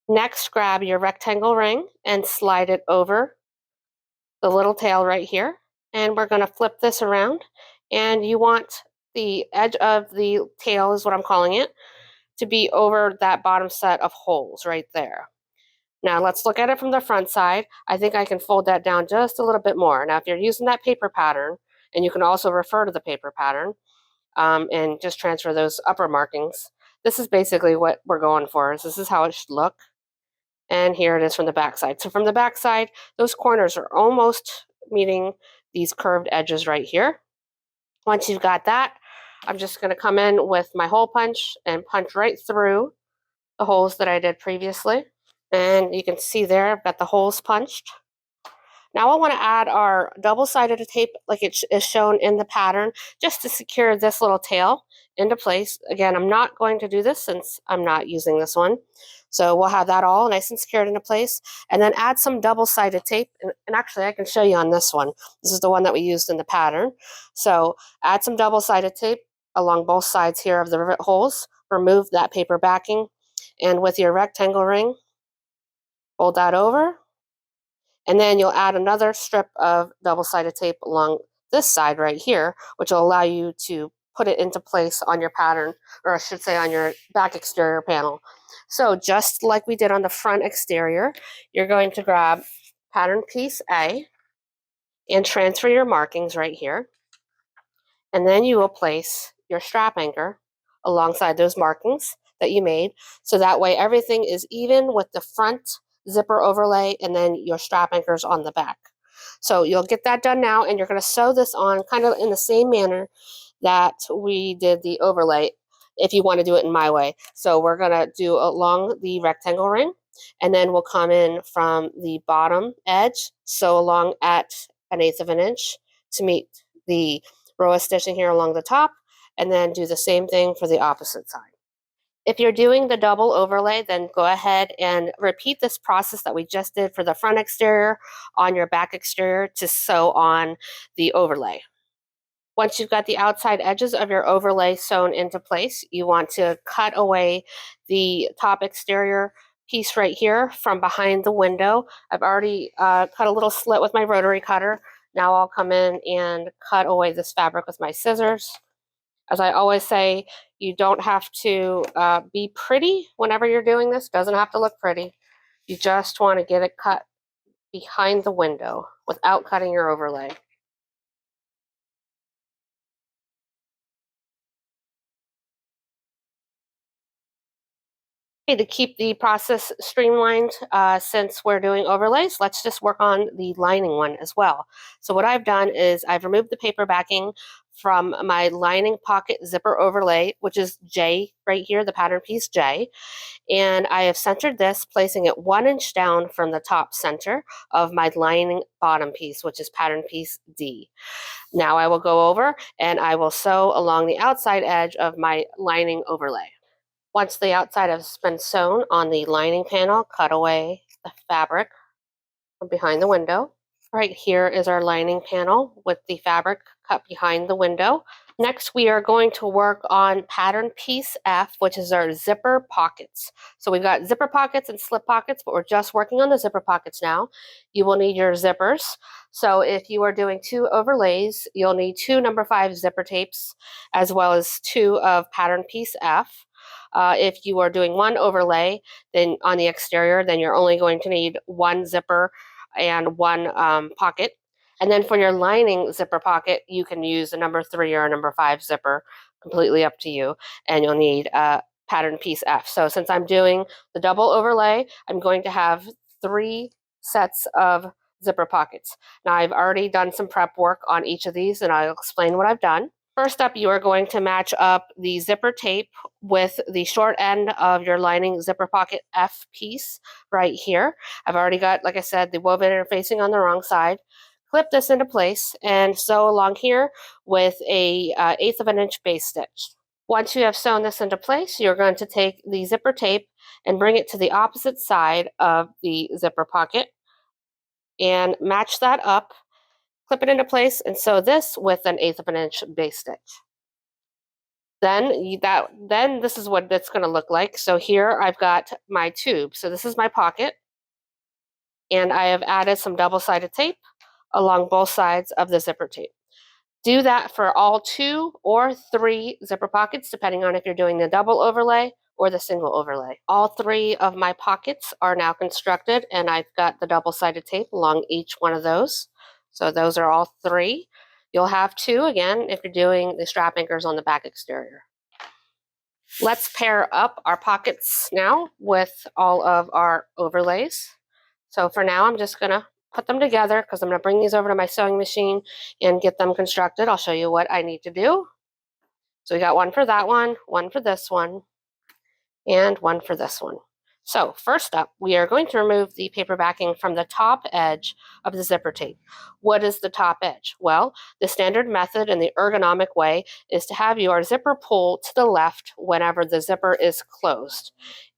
Speaker 1: Next, grab your rectangle ring and slide it over the little tail right here. And we're going to flip this around. And you want the edge of the tail, is what I'm calling it, to be over that bottom set of holes right there. Now let's look at it from the front side. I think I can fold that down just a little bit more. Now if you're using that paper pattern, and you can also refer to the paper pattern and just transfer those upper markings, this is basically what we're going for. This is how it should look. And here it is from the back side. So from the back side, those corners are almost meeting these curved edges right here. Once you've got that, I'm just going to come in with my hole punch and punch right through the holes that I did previously. And you can see there, I've got the holes punched. Now I want to add our double-sided tape like it is shown in the pattern, just to secure this little tail into place. Again, I'm not going to do this since I'm not using this one. So we'll have that all nice and secured into place, and then add some double-sided tape. And actually, I can show you on this one. This is the one that we used in the pattern. So add some double-sided tape along both sides here of the rivet holes. Remove that paper backing, and with your rectangle ring, fold that over. And then you'll add another strip of double-sided tape along this side right here, which will allow you to put it into place on your pattern, or I should say on your back exterior panel. So just like we did on the front exterior, you're going to grab pattern piece A and transfer your markings right here. And then you will place your strap anchor alongside those markings that you made. So that way everything is even with the front zipper overlay and then your strap anchors on the back. So you'll get that done now, and you're going to sew this on kind of in the same manner that we did the overlay if you want to do it in my way. So we're going to do along the rectangle ring, and then we'll come in from the bottom edge, sew along at 1/8 of an inch to meet the row of stitching here along the top, and then do the same thing for the opposite side. If you're doing the double overlay, then go ahead and repeat this process that we just did for the front exterior on your back exterior to sew on the overlay. Once you've got the outside edges of your overlay sewn into place, you want to cut away the top exterior piece right here from behind the window. I've already cut a little slit with my rotary cutter. Now I'll come in and cut away this fabric with my scissors. As I always say, you don't have to be pretty whenever you're doing this. It doesn't have to look pretty. You just want to get it cut behind the window without cutting your overlay. Okay, to keep the process streamlined, since we're doing overlays, let's just work on the lining one as well. So what I've done is I've removed the paper backing from my lining pocket zipper overlay, which is J right here, the pattern piece J. And I have centered this, placing it 1 inch down from the top center of my lining bottom piece, which is pattern piece D. Now I will go over and I will sew along the outside edge of my lining overlay. Once the outside has been sewn on the lining panel, cut away the fabric from behind the window. Right here is our lining panel with the fabric cut behind the window. Next, we are going to work on pattern piece F, which is our zipper pockets. So we've got zipper pockets and slip pockets, but we're just working on the zipper pockets now. You will need your zippers. So if you are doing 2 overlays, you'll need 2 number 5 zipper tapes, as well as 2 of pattern piece F. If you are doing 1 overlay, then on the exterior, then you're only going to need 1 zipper and 1 pocket. And then for your lining zipper pocket, you can use a number 3 or a number 5 zipper, completely up to you. And you'll need pattern piece F. So since I'm doing the double overlay, I'm going to have 3 sets of zipper pockets. Now I've already done some prep work on each of these, and I'll explain what I've done. First up, you are going to match up the zipper tape with the short end of your lining zipper pocket F piece right here. I've already got, like I said, the woven interfacing on the wrong side. Clip this into place and sew along here with a 1/8 of an inch base stitch. Once you have sewn this into place, you're going to take the zipper tape and bring it to the opposite side of the zipper pocket and match that up. Clip it into place and sew this with an 1/8 of an inch base stitch. Then this is what it's going to look like. So here I've got my tube. So this is my pocket, and I have added some double-sided tape along both sides of the zipper tape. Do that for all 2 or 3 zipper pockets, depending on if you're doing the double overlay or the single overlay. All three of my pockets are now constructed, and I've got the double-sided tape along each one of those. So those are all three. You'll have two, again, if you're doing the strap anchors on the back exterior. Let's pair up our pockets now with all of our overlays. So for now, I'm just gonna put them together because I'm gonna bring these over to my sewing machine and get them constructed. I'll show you what I need to do. So we got one for that one for this one, and one for this one. So first up, we are going to remove the paper backing from the top edge of the zipper tape. What is the top edge? Well, the standard method and the ergonomic way is to have your zipper pull to the left whenever the zipper is closed.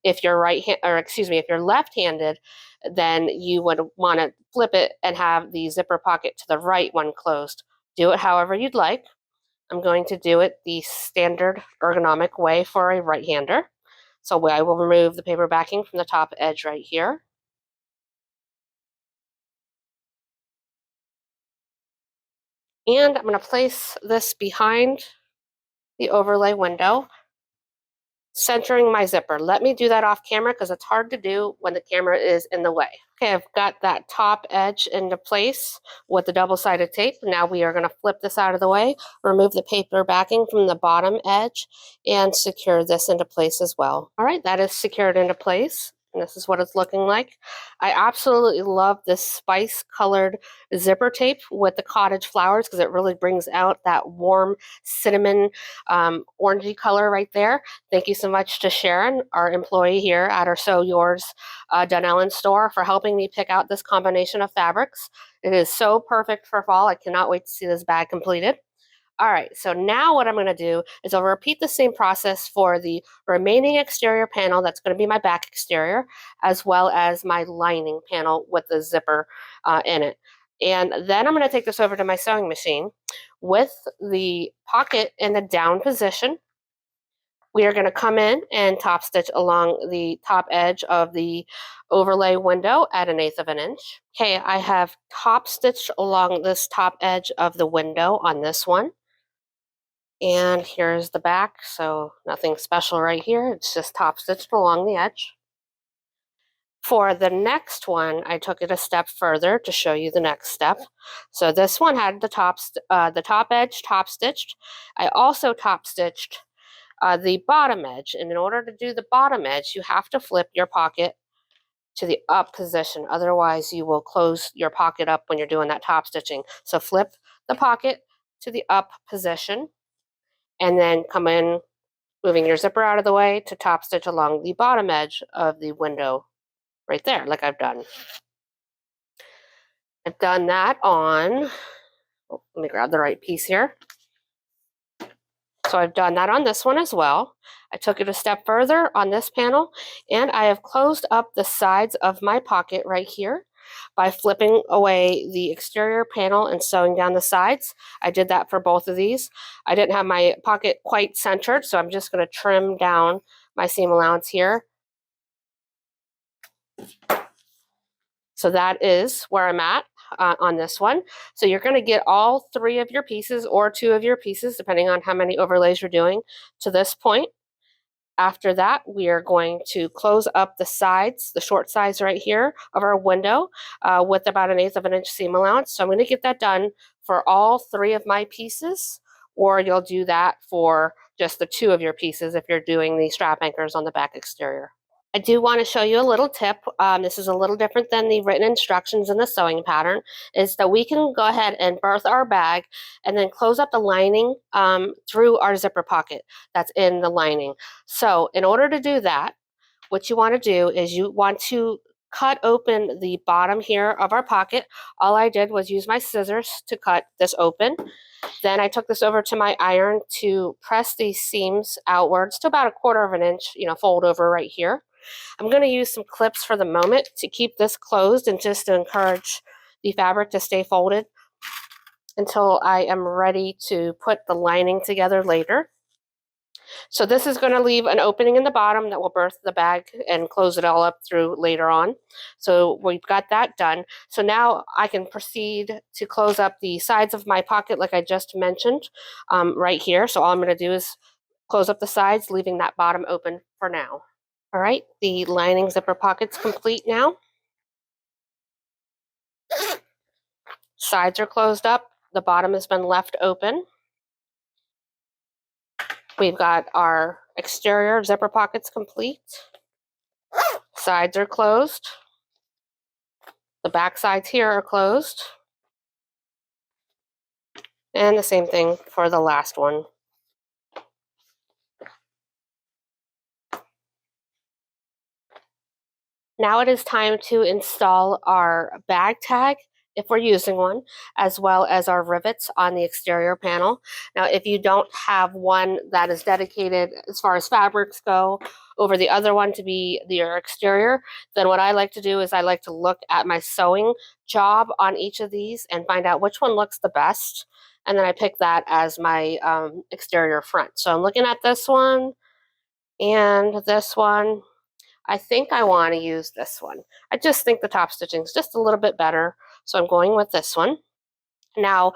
Speaker 1: If you're if you're left-handed, then you would want to flip it and have the zipper pocket to the right when closed. Do it however you'd like. I'm going to do it the standard ergonomic way for a right-hander. So I will remove the paper backing from the top edge right here. And I'm going to place this behind the overlay window, centering my zipper. Let me do that off camera because it's hard to do when the camera is in the way. Okay, I've got that top edge into place with the double-sided tape. Now we are going to flip this out of the way, remove the paper backing from the bottom edge, and secure this into place as well. All right, that is secured into place. And this is what it's looking like. I absolutely love this spice-colored zipper tape with the cottage flowers because it really brings out that warm cinnamon orangey color right there. Thank you so much to Sharon, our employee here at our Sew Yours Dunellen store, for helping me pick out this combination of fabrics. It is so perfect for fall. I cannot wait to see this bag completed. All right, so now what I'm going to do is I'll repeat the same process for the remaining exterior panel. That's going to be my back exterior, as well as my lining panel with the zipper in it. And then I'm going to take this over to my sewing machine with the pocket in the down position. We are going to come in and top stitch along the top edge of the overlay window at 1/8 of an inch. Okay, I have top stitched along this top edge of the window on this one. And here's the back, so nothing special right here. It's just top stitched along the edge. For the next one, I took it a step further to show you the next step. So this one had the top edge top stitched. I also top stitched the bottom edge, and in order to do the bottom edge, you have to flip your pocket to the up position. Otherwise, you will close your pocket up when you're doing that top stitching. So flip the pocket to the up position, and then come in, moving your zipper out of the way to top stitch along the bottom edge of the window right there, like I've done. I've done that on, let me grab the right piece here. So I've done that on this one as well. I took it a step further on this panel, and I have closed up the sides of my pocket right here by flipping away the exterior panel and sewing down the sides. I did that for both of these. I didn't have my pocket quite centered, so I'm just going to trim down my seam allowance here. So that is where I'm at on this one. So you're going to get all three of your pieces or two of your pieces, depending on how many overlays you're doing, to this point. After that, we are going to close up the sides, the short sides right here of our window with about 1/8 of an inch seam allowance. So I'm going to get that done for all three of my pieces, or you'll do that for just the two of your pieces if you're doing the strap anchors on the back exterior. I do want to show you a little tip. This is a little different than the written instructions in the sewing pattern, is that we can go ahead and berth our bag and then close up the lining through our zipper pocket that's in the lining. So in order to do that, what you want to do is you want to cut open the bottom here of our pocket. All I did was use my scissors to cut this open. Then I took this over to my iron to press these seams outwards to about 1/4 of an inch, fold over right here. I'm going to use some clips for the moment to keep this closed and just to encourage the fabric to stay folded until I am ready to put the lining together later. So this is going to leave an opening in the bottom that will berth the bag and close it all up through later on. So we've got that done. So now I can proceed to close up the sides of my pocket like I just mentioned right here. So all I'm going to do is close up the sides, leaving that bottom open for now. All right, the lining zipper pocket's complete now. Sides are closed up. The bottom has been left open. We've got our exterior zipper pockets complete. Sides are closed. The back sides here are closed. And the same thing for the last one. Now it is time to install our bag tag, if we're using one, as well as our rivets on the exterior panel. Now, if you don't have one that is dedicated as far as fabrics go over the other one to be your exterior, then what I like to do is I like to look at my sewing job on each of these and find out which one looks the best. And then I pick that as my exterior front. So I'm looking at this one and this one. I think I want to use this one. I just think the top stitching is just a little bit better, so I'm going with this one. Now,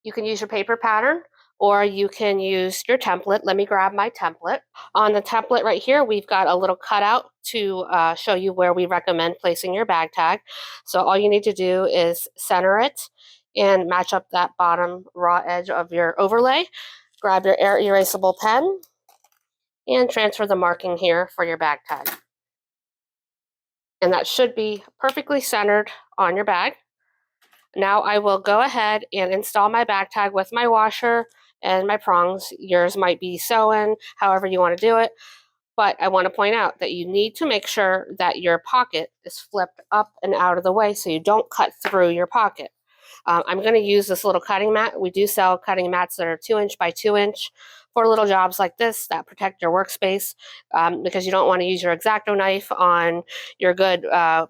Speaker 1: you can use your paper pattern or you can use your template. Let me grab my template. On the template right here, we've got a little cutout to show you where we recommend placing your bag tag. So all you need to do is center it and match up that bottom raw edge of your overlay. Grab your air erasable pen and transfer the marking here for your bag tag. And that should be perfectly centered on your bag. Now I will go ahead and install my bag tag with my washer and my prongs. Yours might be sewn, however you want to do it. But I want to point out that you need to make sure that your pocket is flipped up and out of the way so you don't cut through your pocket. I'm going to use this little cutting mat. We do sell cutting mats that are 2" by 2" for little jobs like this that protect your workspace, because you don't want to use your X-Acto knife on your good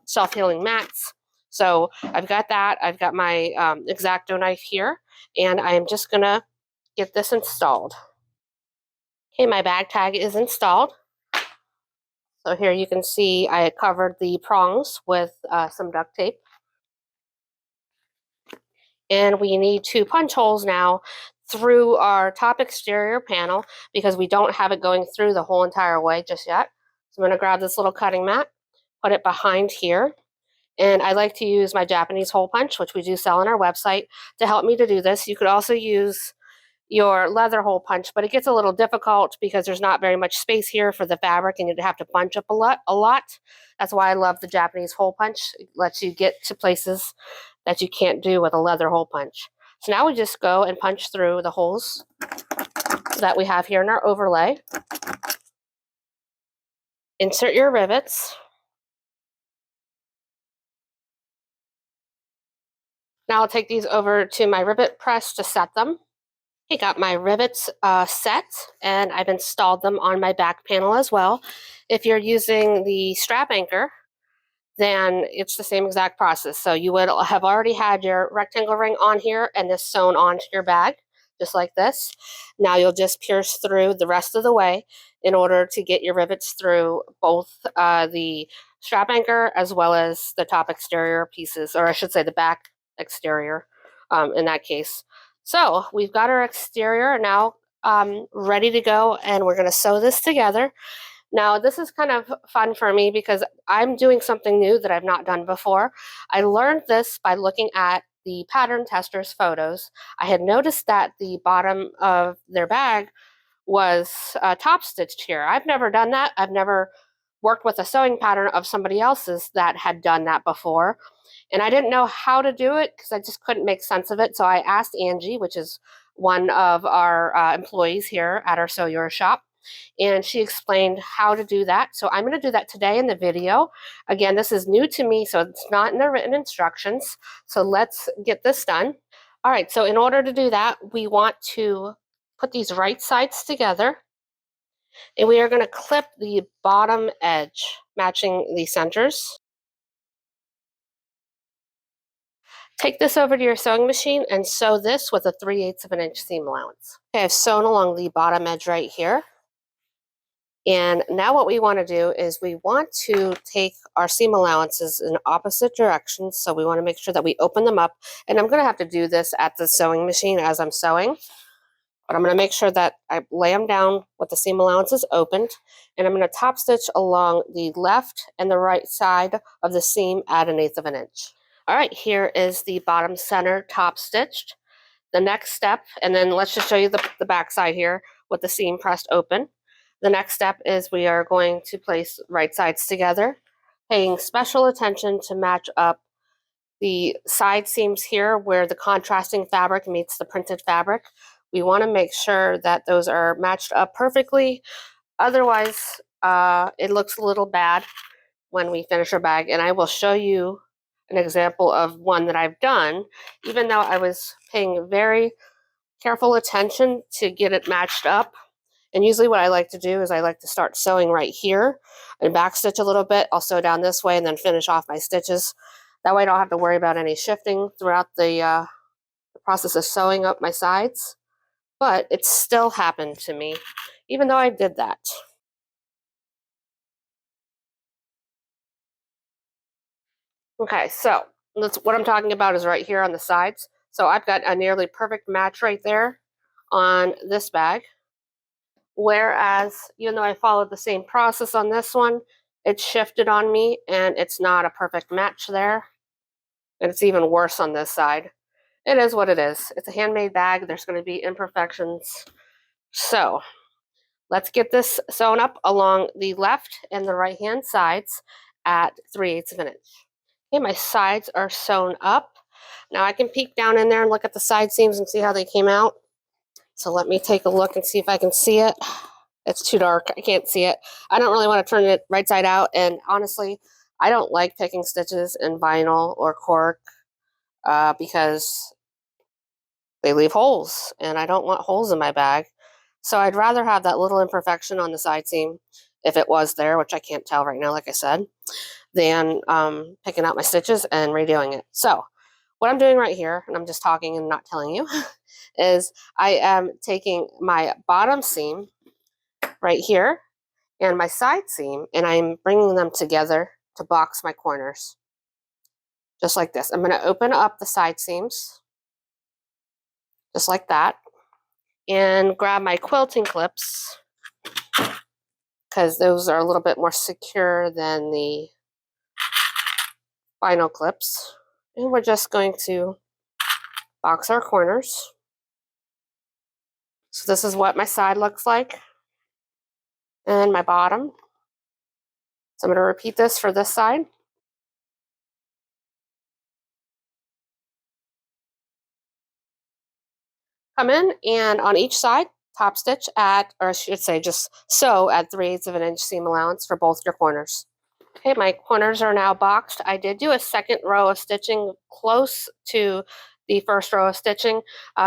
Speaker 1: self-healing mats. So I've got that. I've got my X-Acto knife here, and I am just going to get this installed. Okay, my bag tag is installed. So here you can see I covered the prongs with some duct tape. And we need to punch holes now through our top exterior panel because we don't have it going through the whole entire way just yet. So I'm going to grab this little cutting mat, put it behind here, and I like to use my Japanese hole punch, which we do sell on our website, to help me to do this. You could also use your leather hole punch, but it gets a little difficult because there's not very much space here for the fabric and you'd have to punch up a lot. That's why I love the Japanese hole punch. It lets you get to places that you can't do with a leather hole punch. So now we just go and punch through the holes that we have here in our overlay. Insert your rivets. Now I'll take these over to my rivet press to set them. I got my rivets set, and I've installed them on my back panel as well. If you're using the strap anchor, then it's the same exact process. So you would have already had your rectangle ring on here and this sewn onto your bag, just like this. Now you'll just pierce through the rest of the way in order to get your rivets through both the strap anchor as well as the top exterior pieces, or I should say the back exterior in that case. So we've got our exterior now ready to go, and we're going to sew this together. Now, this is kind of fun for me because I'm doing something new that I've not done before. I learned this by looking at the pattern testers' photos. I had noticed that the bottom of their bag was top stitched here. I've never done that. I've never worked with a sewing pattern of somebody else's that had done that before. And I didn't know how to do it because I just couldn't make sense of it. So I asked Angie, which is one of our employees here at our Sew Yours shop, and she explained how to do that. So I'm going to do that today in the video. Again, this is new to me, so it's not in the written instructions. So let's get this done. All right, so in order to do that, we want to put these right sides together, and we are going to clip the bottom edge, matching the centers. Take this over to your sewing machine and sew this with a 3/8 of an inch seam allowance. Okay, I've sewn along the bottom edge right here. And now what we want to do is we want to take our seam allowances in opposite directions. So we want to make sure that we open them up. And I'm going to have to do this at the sewing machine as I'm sewing. But I'm going to make sure that I lay them down with the seam allowances opened, and I'm going to top stitch along the left and the right side of the seam at 1/8 of an inch. All right, here is the bottom center top stitched. The next step, and then let's just show you the back side here with the seam pressed open. The next step is we are going to place right sides together, paying special attention to match up the side seams here where the contrasting fabric meets the printed fabric. We want to make sure that those are matched up perfectly. Otherwise, it looks a little bad when we finish our bag. And I will show you an example of one that I've done, even though I was paying very careful attention to get it matched up. And usually what I like to do is I like to start sewing right here and back stitch a little bit. I'll sew down this way and then finish off my stitches. That way I don't have to worry about any shifting throughout the process of sewing up my sides. But it still happened to me, even though I did that. Okay, so that's what I'm talking about is right here on the sides. So I've got a nearly perfect match right there on this bag. Whereas, even though I followed the same process on this one, it shifted on me and it's not a perfect match there. And it's even worse on this side. It is what it is. It's a handmade bag. There's going to be imperfections. So let's get this sewn up along the left and the right hand sides at 3/8 of an inch. Okay, my sides are sewn up. Now I can peek down in there and look at the side seams and see how they came out. So let me take a look and see if I can see it. It's too dark. I can't see it. I don't really want to turn it right side out. And honestly, I don't like picking stitches in vinyl or cork because they leave holes. And I don't want holes in my bag. So I'd rather have that little imperfection on the side seam, if it was there, which I can't tell right now, like I said, than picking out my stitches and redoing it. So what I'm doing right here, and I'm just talking and not telling you, is I am taking my bottom seam right here and my side seam, and I'm bringing them together to box my corners. Just like this. I'm going to open up the side seams, just like that, and grab my quilting clips, because those are a little bit more secure than the vinyl clips. And we're just going to box our corners. So this is what my side looks like, and my bottom. So I'm going to repeat this for this side. Come in and on each side, top stitch at, or I should say just sew at 3/8 of an inch seam allowance for both your corners. Okay, my corners are now boxed. I did do a second row of stitching close to the first row of stitching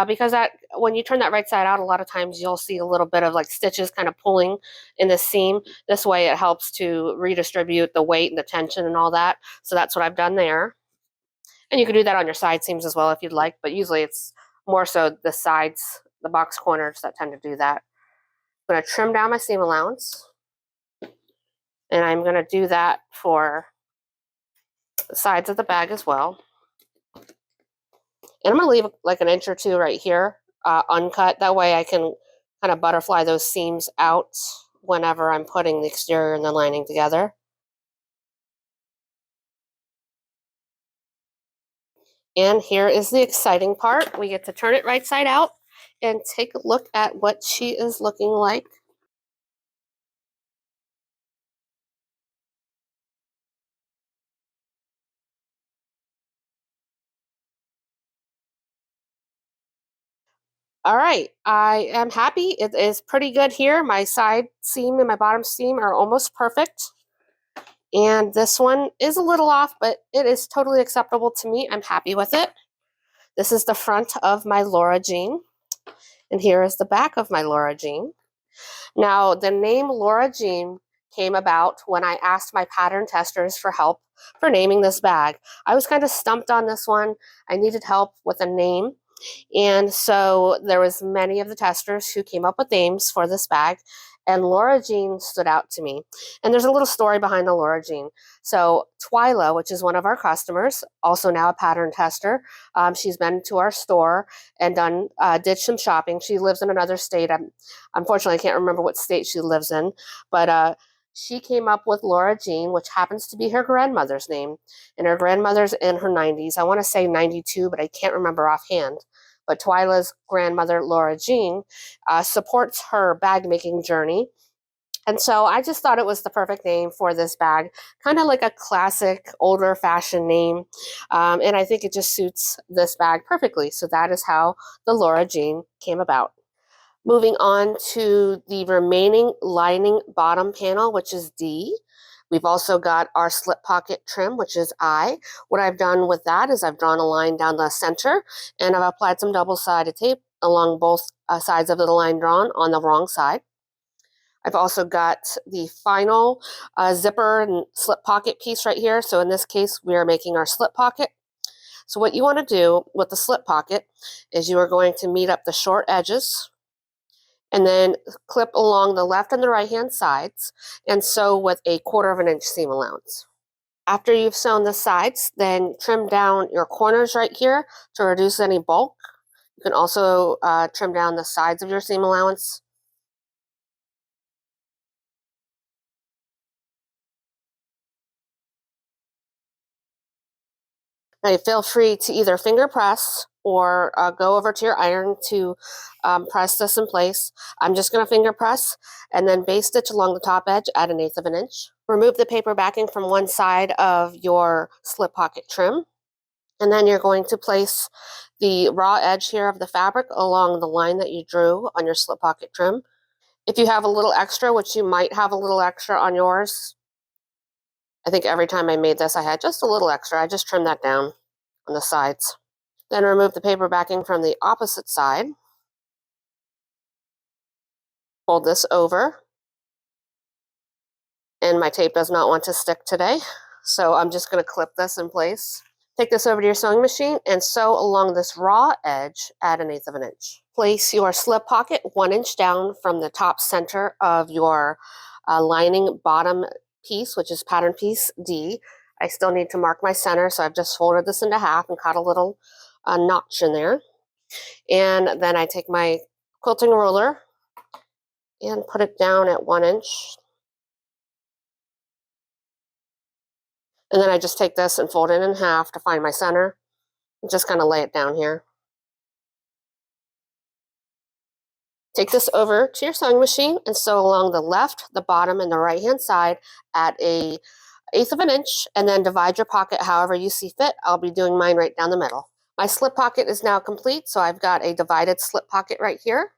Speaker 1: because that when you turn that right side out, a lot of times you'll see a little bit of like stitches kind of pulling in the seam. This way it helps to redistribute the weight and the tension and all that. So that's what I've done there. And you can do that on your side seams as well if you'd like, but usually it's more so the sides, the box corners that tend to do that. I'm going to trim down my seam allowance, and I'm going to do that for the sides of the bag as well. And I'm going to leave like an inch or two right here uncut. That way I can kind of butterfly those seams out whenever I'm putting the exterior and the lining together. And here is the exciting part. We get to turn it right side out and take a look at what she is looking like. All right, I am happy. It is pretty good here. My side seam and my bottom seam are almost perfect. And this one is a little off, but it is totally acceptable to me. I'm happy with it. This is the front of my Laura Jean. And here is the back of my Laura Jean. Now, the name Laura Jean came about when I asked my pattern testers for help for naming this bag. I was kind of stumped on this one. I needed help with a name. And so there was many of the testers who came up with names for this bag. and Laura Jean stood out to me. And there's a little story behind the Laura Jean. So Twyla, which is one of our customers, also now a pattern tester, she's been to our store and did some shopping. She lives in another state. Unfortunately, I can't remember what state she lives in, but she came up with Laura Jean, which happens to be her grandmother's name. And her grandmother's in her 90s. I want to say 92, but I can't remember offhand. But Twyla's grandmother, Laura Jean, supports her bag making journey. And so I just thought it was the perfect name for this bag, kind of like a classic, older fashioned name. And I think it just suits this bag perfectly. So that is how the Laura Jean came about. Moving on to the remaining lining bottom panel, which is D. We've also got our slip pocket trim, which is I. What I've done with that is I've drawn a line down the center and I've applied some double-sided tape along both sides of the line drawn on the wrong side. I've also got the final zipper and slip pocket piece right here. So in this case, we are making our slip pocket. So what you want to do with the slip pocket is you are going to meet up the short edges and then clip along the left and the right hand sides and sew with a 1/4 inch seam allowance. After you've sewn the sides, then trim down your corners right here to reduce any bulk. You can also trim down the sides of your seam allowance. Now feel free to either finger press or go over to your iron to press this in place. I'm just going to finger press and then base stitch along the top edge at 1/8 inch. Remove the paper backing from one side of your slip pocket trim. And then you're going to place the raw edge here of the fabric along the line that you drew on your slip pocket trim. If you have a little extra, which you might have a little extra on yours, I think every time I made this I had just a little extra. I just trimmed that down on the sides. Then remove the paper backing from the opposite side. Fold this over. And my tape does not want to stick today, so I'm just going to clip this in place. Take this over to your sewing machine and sew along this raw edge at 1/8 inch. Place your slip pocket 1 inch down from the top center of your lining bottom piece, which is pattern piece D. I still need to mark my center, so I've just folded this into half and cut a little notch in there. And then I take my quilting ruler and put it down at 1 inch. And then I just take this and fold it in half to find my center and just kind of lay it down here. Take this over to your sewing machine and sew along the left, the bottom, and the right hand side at 1/8 inch, and then divide your pocket however you see fit. I'll be doing mine right down the middle. My slip pocket is now complete, so I've got a divided slip pocket right here.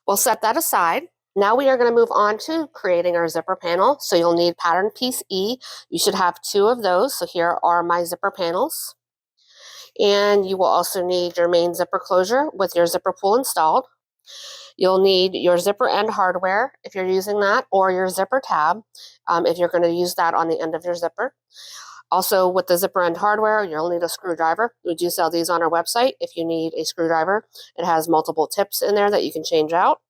Speaker 1: We'll set that aside. Now we are going to move on to creating our zipper panel. So you'll need pattern piece E. You should have 2 of those. So here are my zipper panels. And you will also need your main zipper closure with your zipper pull installed. You'll need your zipper end hardware if you're using that, or your zipper tab if you're going to use that on the end of your zipper. Also, with the zipper end hardware, you'll need a screwdriver. We do sell these on our website if you need a screwdriver. It has multiple tips in there that you can change out.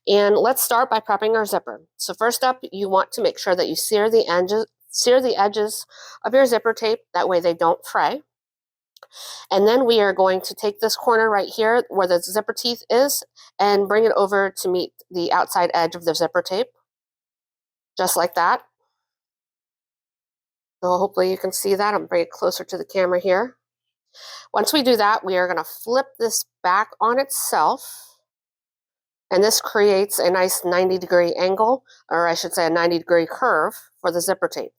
Speaker 1: And let's start by prepping our zipper. So first up, you want to make sure that you sear the edges of your zipper tape. That way they don't fray. And then we are going to take this corner right here where the zipper teeth is and bring it over to meet the outside edge of the zipper tape. Just like that. So hopefully you can see that. I'm bringing it closer to the camera here. Once we do that, we are going to flip this back on itself. And this creates a nice 90-degree angle, or I should say a 90-degree curve for the zipper tape.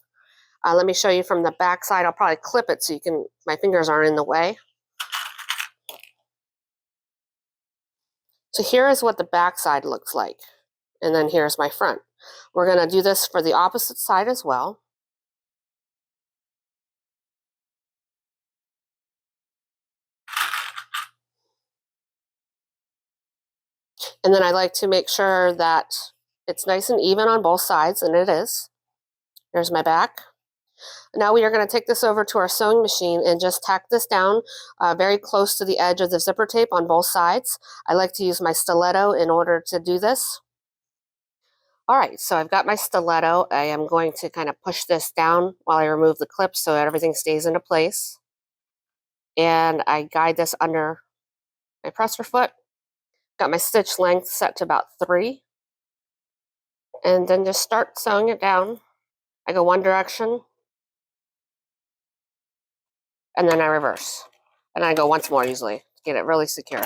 Speaker 1: Let me show you from the back side. I'll probably clip it so you can, my fingers aren't in the way. So here is what the back side looks like. And then here's my front. We're going to do this for the opposite side as well. And then I like to make sure that it's nice and even on both sides, and it is. Here's my back. Now we are going to take this over to our sewing machine and just tack this down very close to the edge of the zipper tape on both sides. I like to use my stiletto in order to do this. All right, so I've got my stiletto. I am going to kind of push this down while I remove the clips so that everything stays into place. And I guide this under my presser foot. Got my stitch length set to about 3. And then just start sewing it down. I go one direction, and then I reverse. And I go once more usually to get it really secure.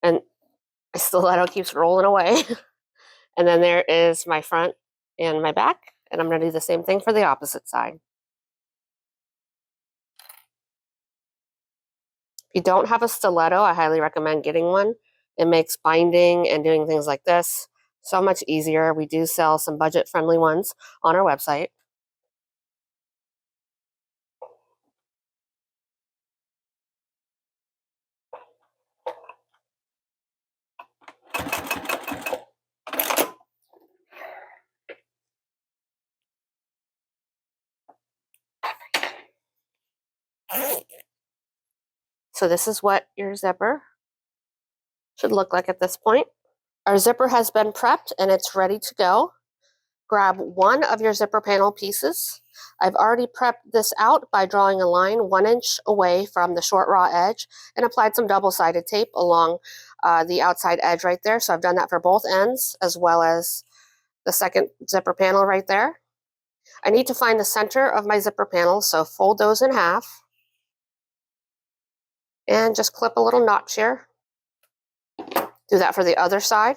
Speaker 1: And my stiletto keeps rolling away. And then there is my front and my back. And I'm going to do the same thing for the opposite side. If you don't have a stiletto, I highly recommend getting one. It makes binding and doing things like this so much easier. We do sell some budget-friendly ones on our website. So this is what your zipper should look like at this point. Our zipper has been prepped and it's ready to go. Grab one of your zipper panel pieces. I've already prepped this out by drawing a line 1 inch away from the short raw edge and applied some double-sided tape along the outside edge right there. So I've done that for both ends as well as the second zipper panel right there. I need to find the center of my zipper panel, so fold those in half and just clip a little notch here. Do that for the other side.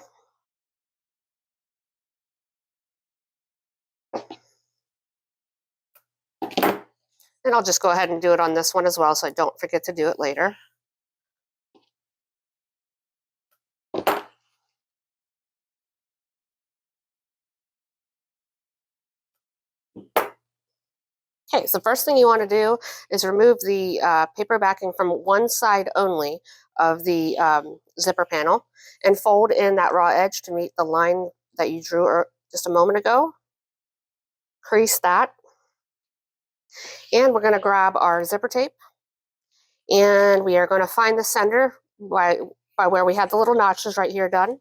Speaker 1: And I'll just go ahead and do it on this one as well so I don't forget to do it later. Okay, so the first thing you want to do is remove the paper backing from one side only of the zipper panel and fold in that raw edge to meet the line that you drew just a moment ago. Crease that. And we're going to grab our zipper tape and we are going to find the center by where we had the little notches right here done.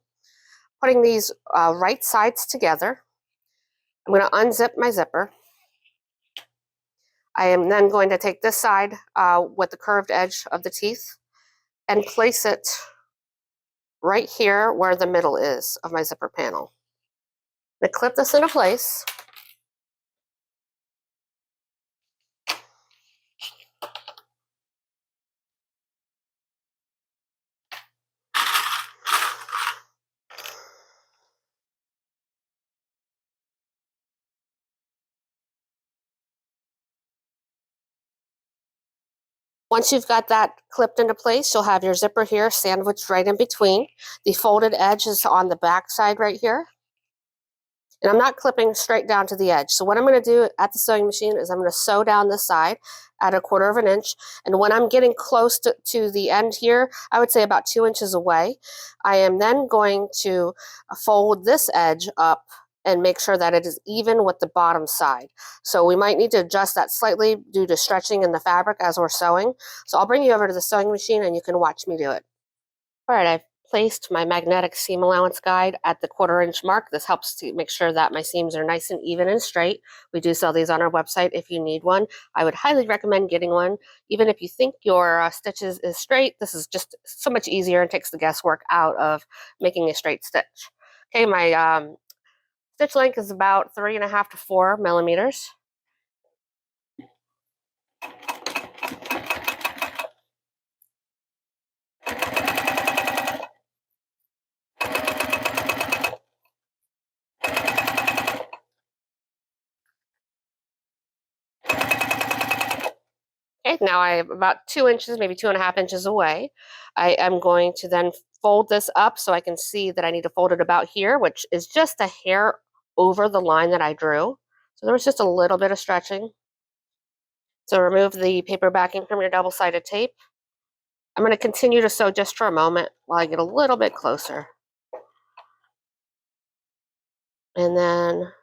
Speaker 1: Putting these right sides together, I'm going to unzip my zipper. I am then going to take this side with the curved edge of the teeth and place it right here where the middle is of my zipper panel. I'm going to clip this into place. Once you've got that clipped into place, you'll have your zipper here sandwiched right in between. The folded edge is on the back side right here. And I'm not clipping straight down to the edge. So what I'm going to do at the sewing machine is I'm going to sew down this side at 1/4 of an inch. And when I'm getting close to the end here, I would say about 2 inches away, I am then going to fold this edge up and make sure that it is even with the bottom side. So we might need to adjust that slightly due to stretching in the fabric as we're sewing. So I'll bring you over to the sewing machine and you can watch me do it. All right, I've placed my magnetic seam allowance guide at the 1/4 inch mark. This helps to make sure that my seams are nice and even and straight. We do sell these on our website if you need one. I would highly recommend getting one. Even if you think your stitches is straight, this is just so much easier and takes the guesswork out of making a straight stitch. Okay, my stitch length is about 3.5 to 4 millimeters. Okay, now I am about 2 inches, maybe 2.5 inches away. I am going to then fold this up so I can see that I need to fold it about here, which is just a hair over the line that I drew. So there was just a little bit of stretching. So remove the paper backing from your double-sided tape. I'm going to continue to sew just for a moment while I get a little bit closer. And then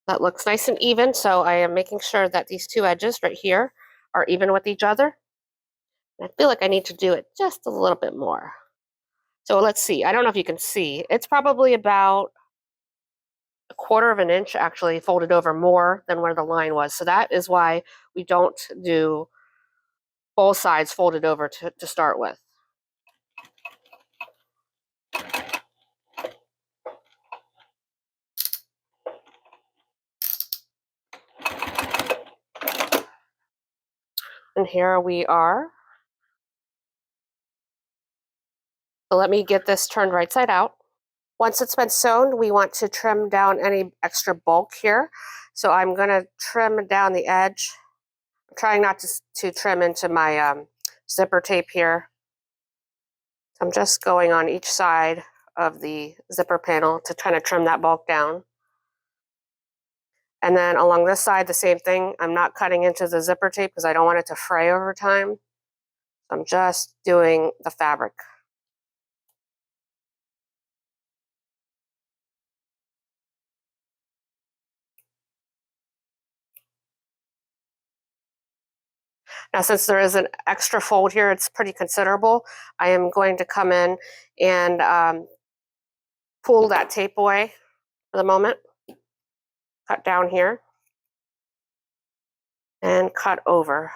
Speaker 1: That looks nice and even, so I am making sure that these two edges right here are even with each other. I feel like I need to do it just a little bit more. So let's see. I don't know if you can see. It's probably about a quarter of an inch actually folded over more than where the line was. So that is why we don't do both sides folded over to start with. And here we are. So let me get this turned right side out. Once it's been sewn, we want to trim down any extra bulk here. So I'm going to trim down the edge. I'm trying not to trim into my zipper tape here. I'm just going on each side of the zipper panel to kind of trim that bulk down. And then along this side, the same thing. I'm not cutting into the zipper tape because I don't want it to fray over time. I'm just doing the fabric. Now, since there is an extra fold here, it's pretty considerable. I am going to come in and pull that tape away for the moment. Cut down here and cut over.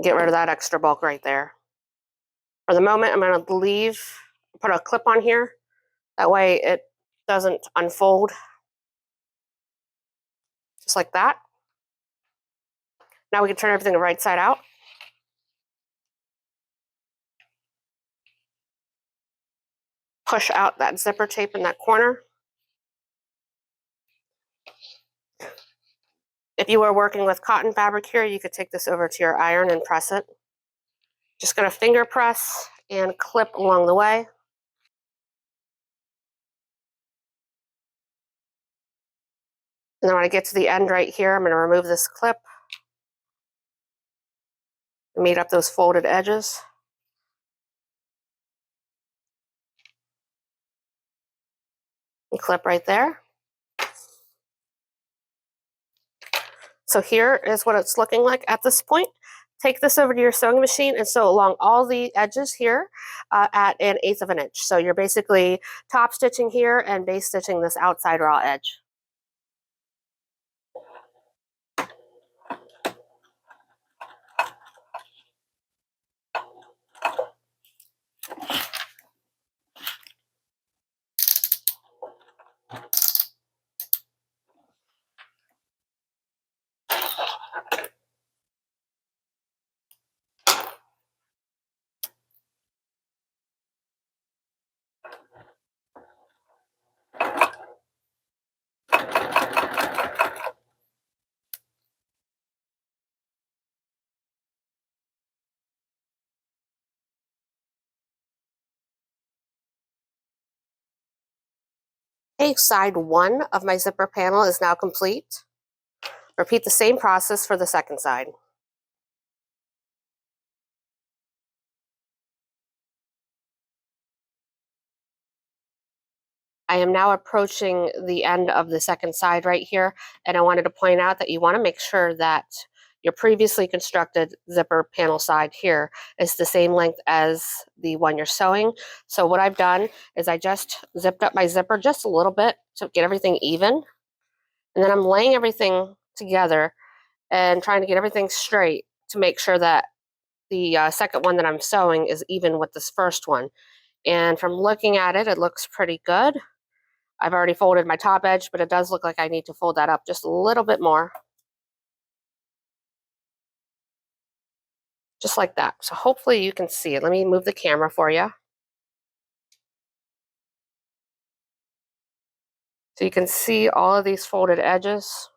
Speaker 1: Get rid of that extra bulk right there. For the moment, I'm going to put a clip on here. That way it doesn't unfold. Just like that. Now we can turn everything the right side out. Push out that zipper tape in that corner. If you were working with cotton fabric here, you could take this over to your iron and press it. Just going to finger press and clip along the way. And then when I get to the end right here, I'm going to remove this clip. Meet up those folded edges. And clip right there. So here is what it's looking like at this point. Take this over to your sewing machine and sew along all the edges here at 1/8 of an inch. So you're basically top stitching here and base stitching this outside raw edge. Okay, side 1 of my zipper panel is now complete. Repeat the same process for the second side. I am now approaching the end of the second side right here, and I wanted to point out that you want to make sure that your previously constructed zipper panel side here is the same length as the one you're sewing. So what I've done is I just zipped up my zipper just a little bit to get everything even, and then I'm laying everything together and trying to get everything straight to make sure that the second one that I'm sewing is even with this first one. And from looking at it, it looks pretty good. I've already folded my top edge, but it does look like I need to fold that up just a little bit more. Just like that. So hopefully you can see it. Let me move the camera for you. So you can see all of these folded edges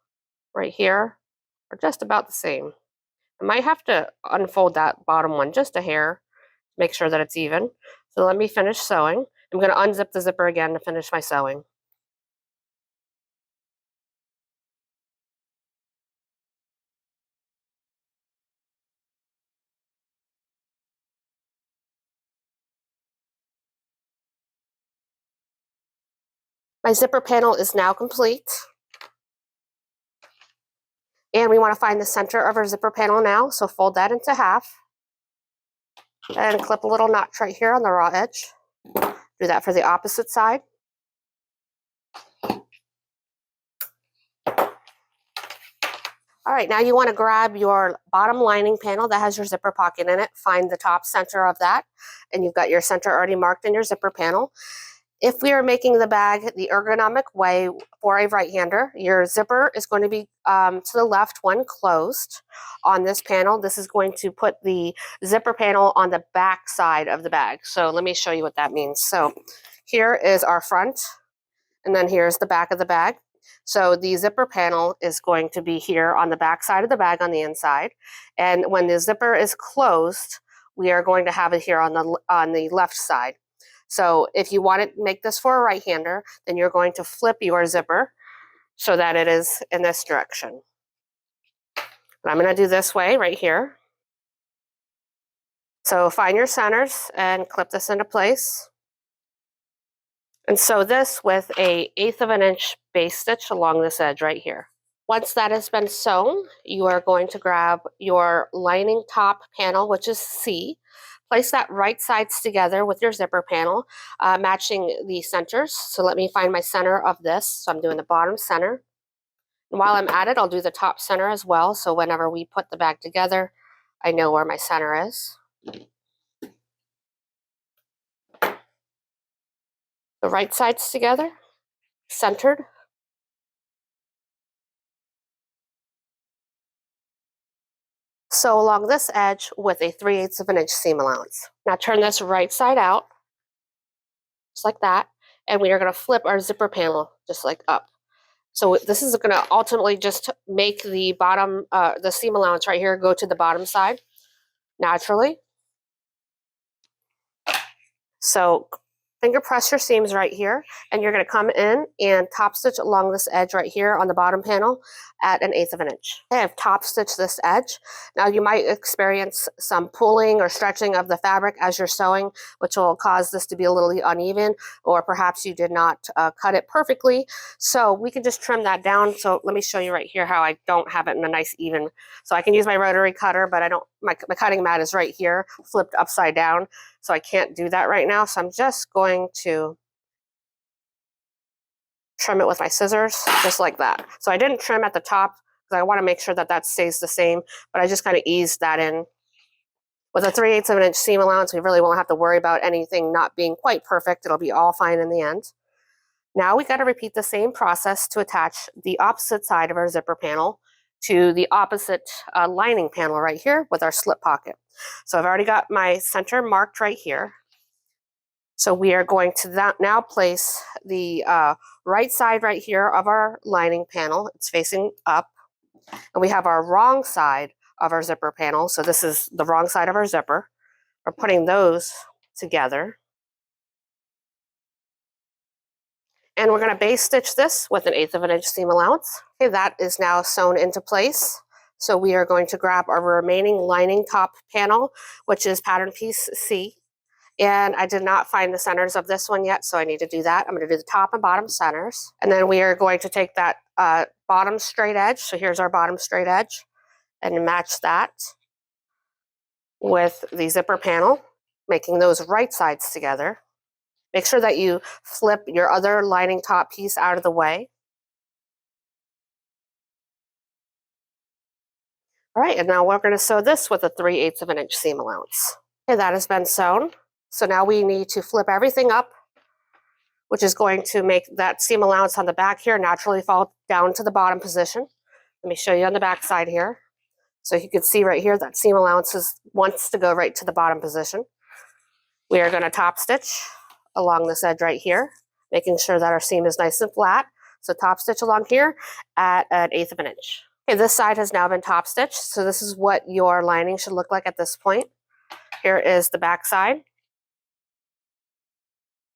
Speaker 1: right here are just about the same. I might have to unfold that bottom one just a hair, make sure that it's even. So let me finish sewing. I'm going to unzip the zipper again to finish my sewing. My zipper panel is now complete. And we want to find the center of our zipper panel now, so fold that into half. And clip a little notch right here on the raw edge. Do that for the opposite side. All right, now you want to grab your bottom lining panel that has your zipper pocket in it. Find the top center of that, and you've got your center already marked in your zipper panel. If we are making the bag the ergonomic way for a right-hander, your zipper is going to be to the left when closed on this panel. This is going to put the zipper panel on the back side of the bag. So let me show you what that means. So here is our front, and then here's the back of the bag. So the zipper panel is going to be here on the back side of the bag on the inside. And when the zipper is closed, we are going to have it here on the left side. So if you want to make this for a right-hander, then you're going to flip your zipper so that it is in this direction. And I'm going to do this way right here. So find your centers and clip this into place. And sew this with an 1/8 of an inch base stitch along this edge right here. Once that has been sewn, you are going to grab your lining top panel, which is C. Place that right sides together with your zipper panel, matching the centers. So let me find my center of this. So I'm doing the bottom center. And while I'm at it, I'll do the top center as well. So whenever we put the bag together, I know where my center is. The right sides together, centered. Sew along this edge with a 3/8 of an inch seam allowance. Now turn this right side out, just like that, and we are going to flip our zipper panel just like up. So this is going to ultimately just make the bottom, the seam allowance right here go to the bottom side naturally. So finger press your seams right here, and you're going to come in and top stitch along this edge right here on the bottom panel at an 1/8 of an inch. Okay, I've top stitched this edge. Now you might experience some pulling or stretching of the fabric as you're sewing, which will cause this to be a little uneven, or perhaps you did not cut it perfectly. So we can just trim that down. So let me show you right here how I don't have it in a nice even. So I can use my rotary cutter, but I don't. My cutting mat is right here, flipped upside down. So I can't do that right now. So I'm just going to trim it with my scissors, just like that. So I didn't trim at the top because I want to make sure that that stays the same, but I just kind of eased that in. With a 3/8 of an inch seam allowance, we really won't have to worry about anything not being quite perfect. It'll be all fine in the end. Now we got to repeat the same process to attach the opposite side of our zipper panel to the opposite lining panel right here with our slip pocket. So I've already got my center marked right here. So we are going to now place the right side right here of our lining panel. It's facing up. And we have our wrong side of our zipper panel. So this is the wrong side of our zipper. We're putting those together. And we're going to base stitch this with an 1/8 of an inch seam allowance. Okay, that is now sewn into place. So we are going to grab our remaining lining top panel, which is pattern piece C. And I did not find the centers of this one yet, so I need to do that. I'm going to do the top and bottom centers. And then we are going to take that bottom straight edge. So here's our bottom straight edge, and match that with the zipper panel, making those right sides together. Make sure that you flip your other lining top piece out of the way. All right, and now we're going to sew this with a 3/8 of an inch seam allowance. Okay, that has been sewn. So now we need to flip everything up, which is going to make that seam allowance on the back here naturally fall down to the bottom position. Let me show you on the back side here. So you can see right here that seam allowance wants to go right to the bottom position. We are going to top stitch along this edge right here, making sure that our seam is nice and flat. So top stitch along here at an 1/8 of an inch. Okay, this side has now been top stitched. So this is what your lining should look like at this point. Here is the back side.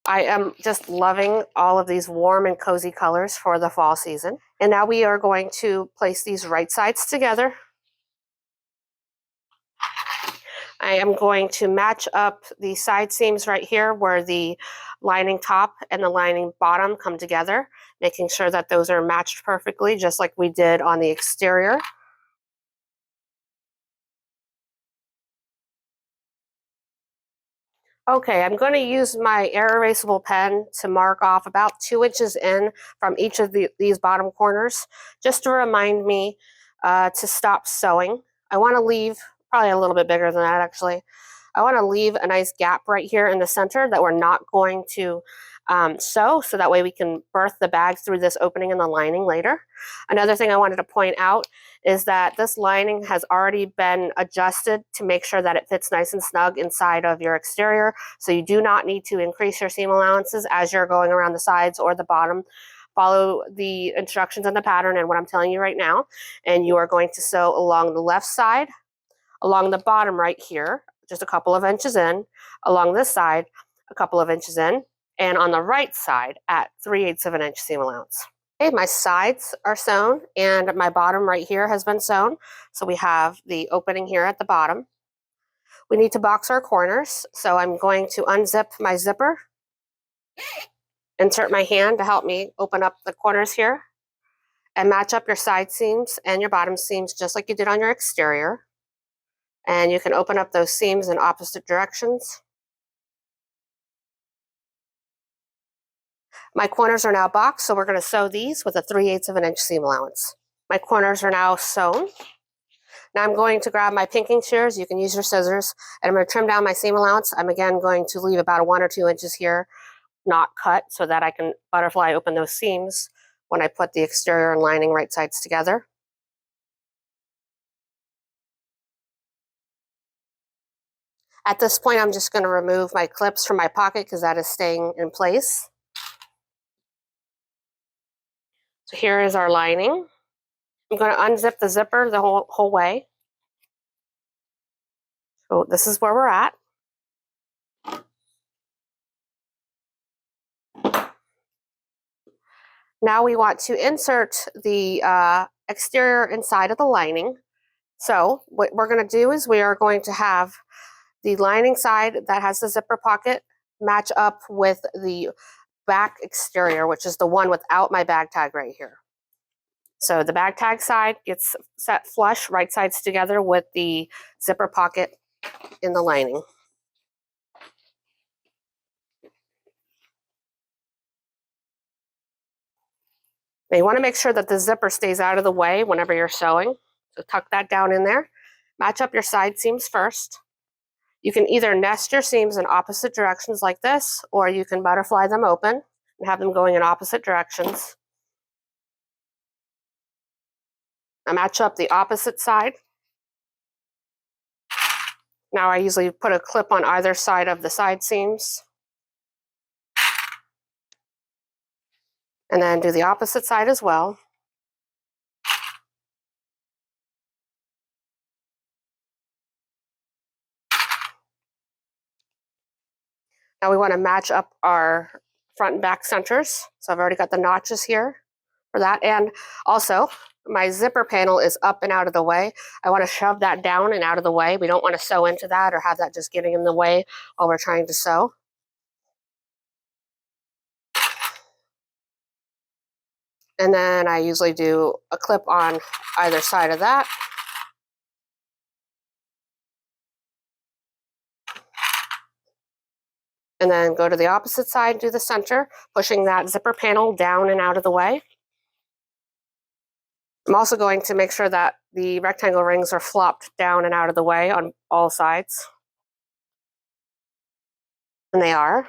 Speaker 1: I am just loving all of these warm and cozy colors for the fall season. And now we are going to place these right sides together. I am going to match up the side seams right here where the lining top and the lining bottom come together, making sure that those are matched perfectly, just like we did on the exterior. Okay, I'm going to use my air erasable pen to mark off about 2 inches in from each of these bottom corners, just to remind me to stop sewing. I want to leave probably a little bit bigger than that actually. I want to leave a nice gap right here in the center that we're not going to sew, so that way we can birth the bag through this opening in the lining later. Another thing I wanted to point out is that this lining has already been adjusted to make sure that it fits nice and snug inside of your exterior, so you do not need to increase your seam allowances as you're going around the sides or the bottom. Follow the instructions on the pattern and what I'm telling you right now, and you are going to sew along the left side, along the bottom right here, just a couple of inches in, along this side, a couple of inches in, and on the right side at 3/8 of an inch seam allowance. Okay, my sides are sewn and my bottom right here has been sewn. So we have the opening here at the bottom. We need to box our corners. So I'm going to unzip my zipper, insert my hand to help me open up the corners here, and match up your side seams and your bottom seams just like you did on your exterior. And you can open up those seams in opposite directions. My corners are now boxed, so we're going to sew these with a 3/8 of an inch seam allowance. My corners are now sewn. Now I'm going to grab my pinking shears. You can use your scissors, and I'm going to trim down my seam allowance. I'm again going to leave about 1 or 2 inches here, not cut, so that I can butterfly open those seams when I put the exterior and lining right sides together. At this point, I'm just going to remove my clips from my pocket because that is staying in place. So here is our lining. I'm going to unzip the zipper the whole way. So this is where we're at. Now we want to insert the exterior inside of the lining. So what we're going to do is we are going to have the lining side that has the zipper pocket match up with the back exterior, which is the one without my bag tag right here. So the bag tag side gets set flush, right sides together with the zipper pocket in the lining. Now you want to make sure that the zipper stays out of the way whenever you're sewing. So tuck that down in there. Match up your side seams first. You can either nest your seams in opposite directions like this, or you can butterfly them open and have them going in opposite directions. I match up the opposite side. Now I usually put a clip on either side of the side seams. And then do the opposite side as well. Now we want to match up our front and back centers. So I've already got the notches here for that. And also, my zipper panel is up and out of the way. I want to shove that down and out of the way. We don't want to sew into that or have that just getting in the way while we're trying to sew. And then I usually do a clip on either side of that. And then go to the opposite side, do the center, pushing that zipper panel down and out of the way. I'm also going to make sure that the rectangle rings are flopped down and out of the way on all sides. And they are.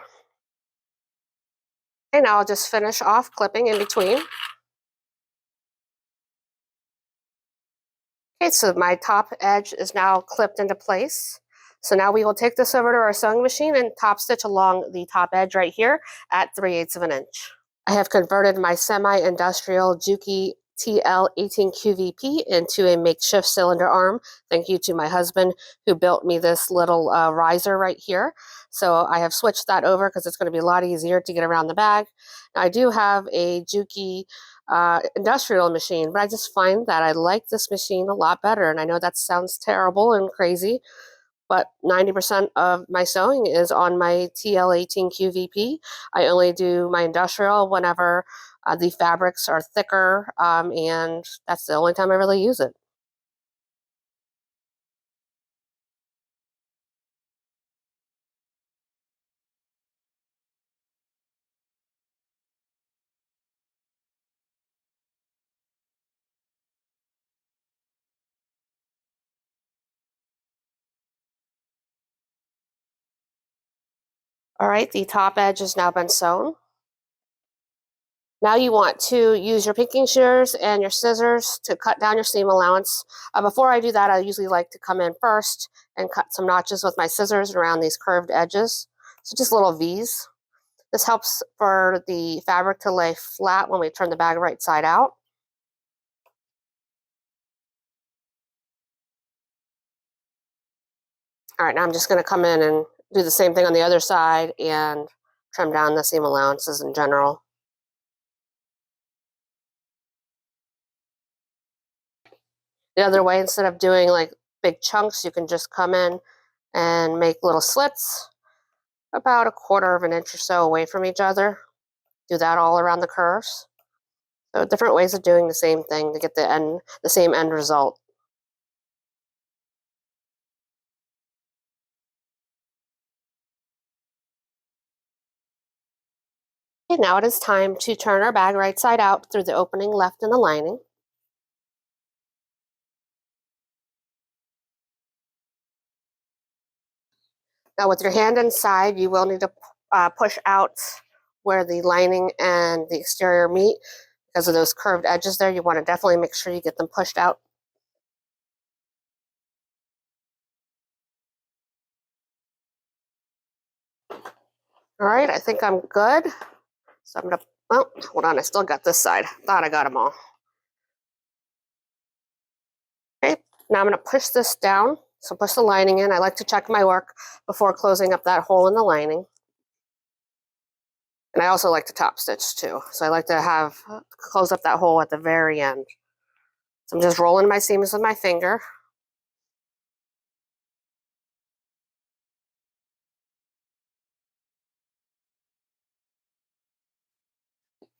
Speaker 1: And now I'll just finish off clipping in between. Okay, so my top edge is now clipped into place. So now we will take this over to our sewing machine and top stitch along the top edge right here at 3/8 of an inch. I have converted my semi-industrial Juki TL18QVP into a makeshift cylinder arm. Thank you to my husband who built me this little riser right here. So I have switched that over because it's going to be a lot easier to get around the bag. Now, I do have a Juki industrial machine, but I just find that I like this machine a lot better. And I know that sounds terrible and crazy, but 90% of my sewing is on my TL18QVP. I only do my industrial whenever the fabrics are thicker, and that's the only time I really use it. All right, the top edge has now been sewn. Now you want to use your pinking shears and your scissors to cut down your seam allowance. Before I do that, I usually like to come in first and cut some notches with my scissors around these curved edges. So just little V's. This helps for the fabric to lay flat when we turn the bag right side out. All right, now I'm just going to come in and do the same thing on the other side and trim down the seam allowances in general. The other way, instead of doing like big chunks, you can just come in and make little slits about 1/4 of an inch or so away from each other. Do that all around the curves. So different ways of doing the same thing to get the same end result. Okay, now it is time to turn our bag right side out through the opening left in the lining. Now with your hand inside, you will need to push out where the lining and the exterior meet. Because of those curved edges there, you want to definitely make sure you get them pushed out. All right, I think I'm good. So I'm gonna, oh, hold on, I still got this side. Thought I got them all. Okay, now I'm gonna push this down. So push the lining in. I like to check my work before closing up that hole in the lining. And I also like to top stitch too. So I like to have close up that hole at the very end. So I'm just rolling my seams with my finger.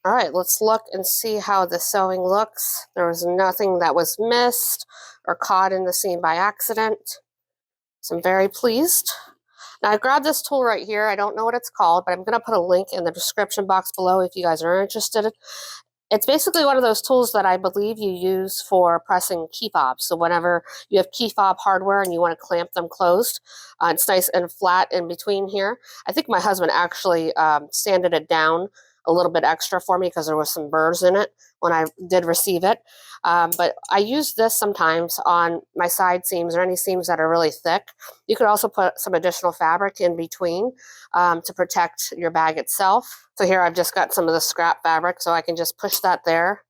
Speaker 1: All right, let's look and see how the sewing looks. There was nothing that was missed or caught in the seam by accident. So I'm very pleased. Now I grabbed this tool right here. I don't know what it's called, but I'm gonna put a link in the description box below if you guys are interested. It's basically one of those tools that I believe you use for pressing key fobs. So whenever you have key fob hardware and you want to clamp them closed, it's nice and flat in between here. I think my husband actually sanded it down a little bit extra for me because there was some burrs in it when I did receive it. But I use this sometimes on my side seams or any seams that are really thick. You could also put some additional fabric in between to protect your bag itself. So here I've just got some of the scrap fabric, so I can just push that there.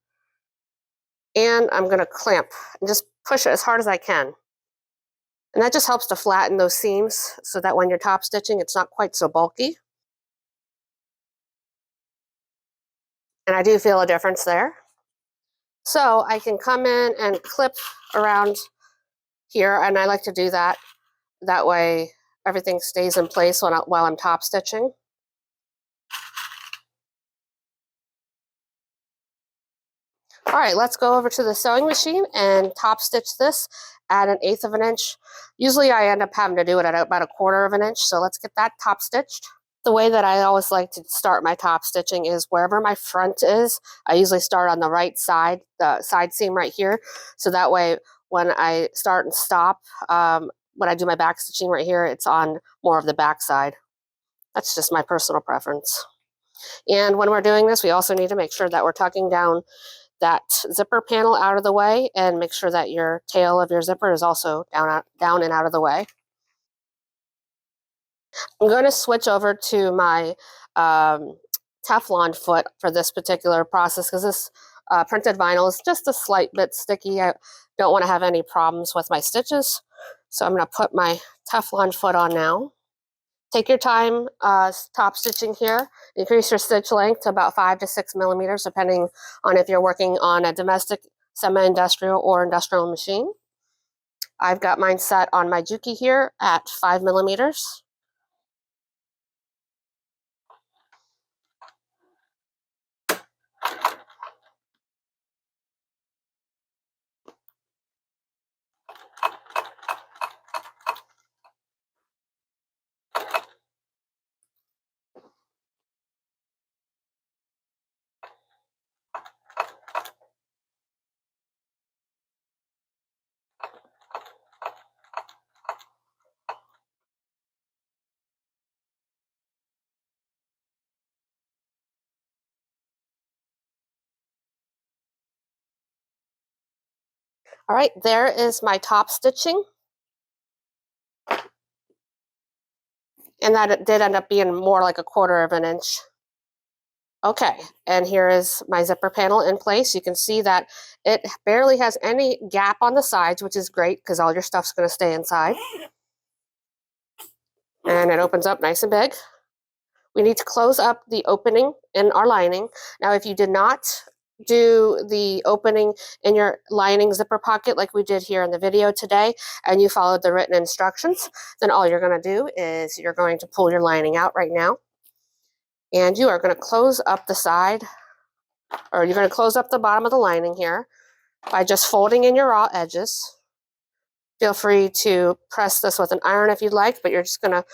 Speaker 1: And I'm gonna clamp and just push it as hard as I can. And that just helps to flatten those seams so that when you're top stitching, it's not quite so bulky. And I do feel a difference there. So I can come in and clip around here, and I like to do that. That way everything stays in place while I'm top stitching. All right, let's go over to the sewing machine and top stitch this at 1/8 of an inch. Usually I end up having to do it at about 1/4 of an inch, so let's get that top stitched. The way that I always like to start my top stitching is wherever my front is, I usually start on the right side, the side seam right here. So that way when I start and stop, when I do my back stitching right here, it's on more of the back side. That's just my personal preference. And when we're doing this, we also need to make sure that we're tucking down that zipper panel out of the way and make sure that your tail of your zipper is also down and out of the way. I'm going to switch over to my Teflon foot for this particular process because this printed vinyl is just a slight bit sticky. I don't want to have any problems with my stitches. So I'm going to put my Teflon foot on now. Take your time top stitching here. Increase your stitch length to about 5 to 6 millimeters, depending on if you're working on a domestic, semi-industrial, or industrial machine. I've got mine set on my Juki here at 5 millimeters. All right, there is my top stitching. And that it did end up being more like 1/4 of an inch. Okay, and here is my zipper panel in place. You can see that it barely has any gap on the sides, which is great because all your stuff's going to stay inside. And it opens up nice and big. We need to close up the opening in our lining. Now, if you did not do the opening in your lining zipper pocket like we did here in the video today, and you followed the written instructions, then all you're going to do is you're going to pull your lining out right now. And you are going to close up the side, or you're going to close up the bottom of the lining here by just folding in your raw edges. Feel free to press this with an iron if you'd like, but you're just going to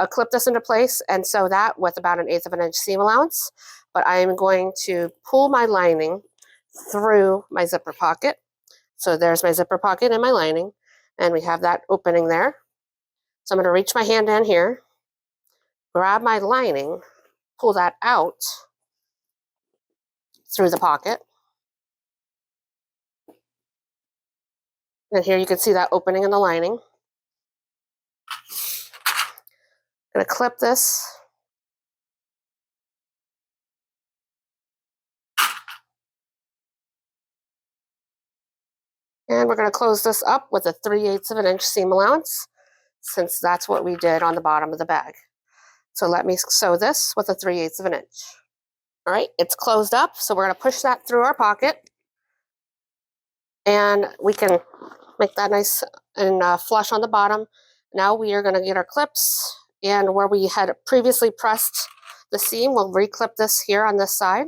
Speaker 1: clip this into place and sew that with about 1/8 of an inch seam allowance. But I am going to pull my lining through my zipper pocket. So there's my zipper pocket and my lining, and we have that opening there. So I'm going to reach my hand in here, grab my lining, pull that out through the pocket. And here you can see that opening in the lining. I'm going to clip this. And we're going to close this up with a 3/8 of an inch seam allowance, since that's what we did on the bottom of the bag. So let me sew this with a 3/8 of an inch. All right, it's closed up, so we're going to push that through our pocket. And we can make that nice and flush on the bottom. Now we are going to get our clips, and where we had previously pressed the seam, we'll reclip this here on this side.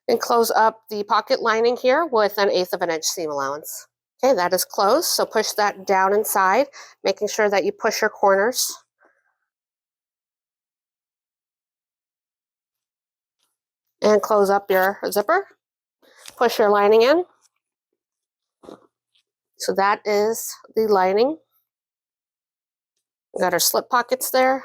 Speaker 1: And close up the pocket lining here with 1/8 of an inch seam allowance. Okay, that is closed, so push that down inside, making sure that you push your corners. And close up your zipper. Push your lining in. So that is the lining. We got our slip pockets there.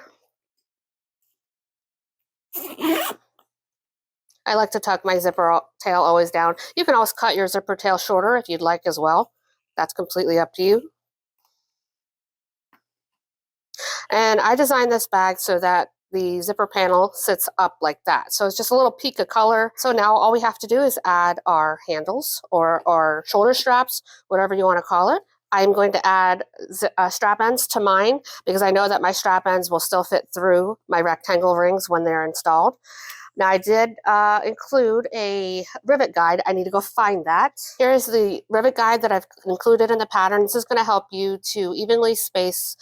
Speaker 1: I like to tuck my zipper tail always down. You can always cut your zipper tail shorter if you'd like as well. That's completely up to you. And I designed this bag so that the zipper panel sits up like that. So it's just a little peak of color. So now all we have to do is add our handles or our shoulder straps, whatever you want to call it. I'm going to add strap ends to mine because I know that my strap ends will still fit through my rectangle rings when they're installed. Now I did include a rivet guide. I need to go find that. Here's the rivet guide that I've included in the pattern. This is going to help you to evenly space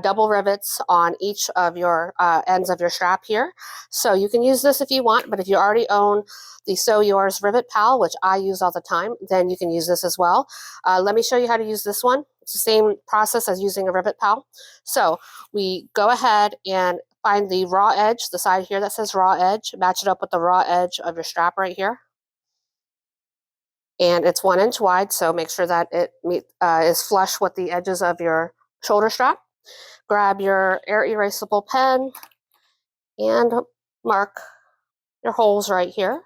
Speaker 1: double rivets on each of your ends of your strap here. So you can use this if you want, but if you already own the Sew Yours Rivet Pal, which I use all the time, then you can use this as well. Let me show you how to use this one. It's the same process as using a Rivet Pal. So we go ahead and find the raw edge, the side here that says raw edge, match it up with the raw edge of your strap right here. And it's 1 inch wide, so make sure that it is flush with the edges of your shoulder strap. Grab your air erasable pen and mark your holes right here.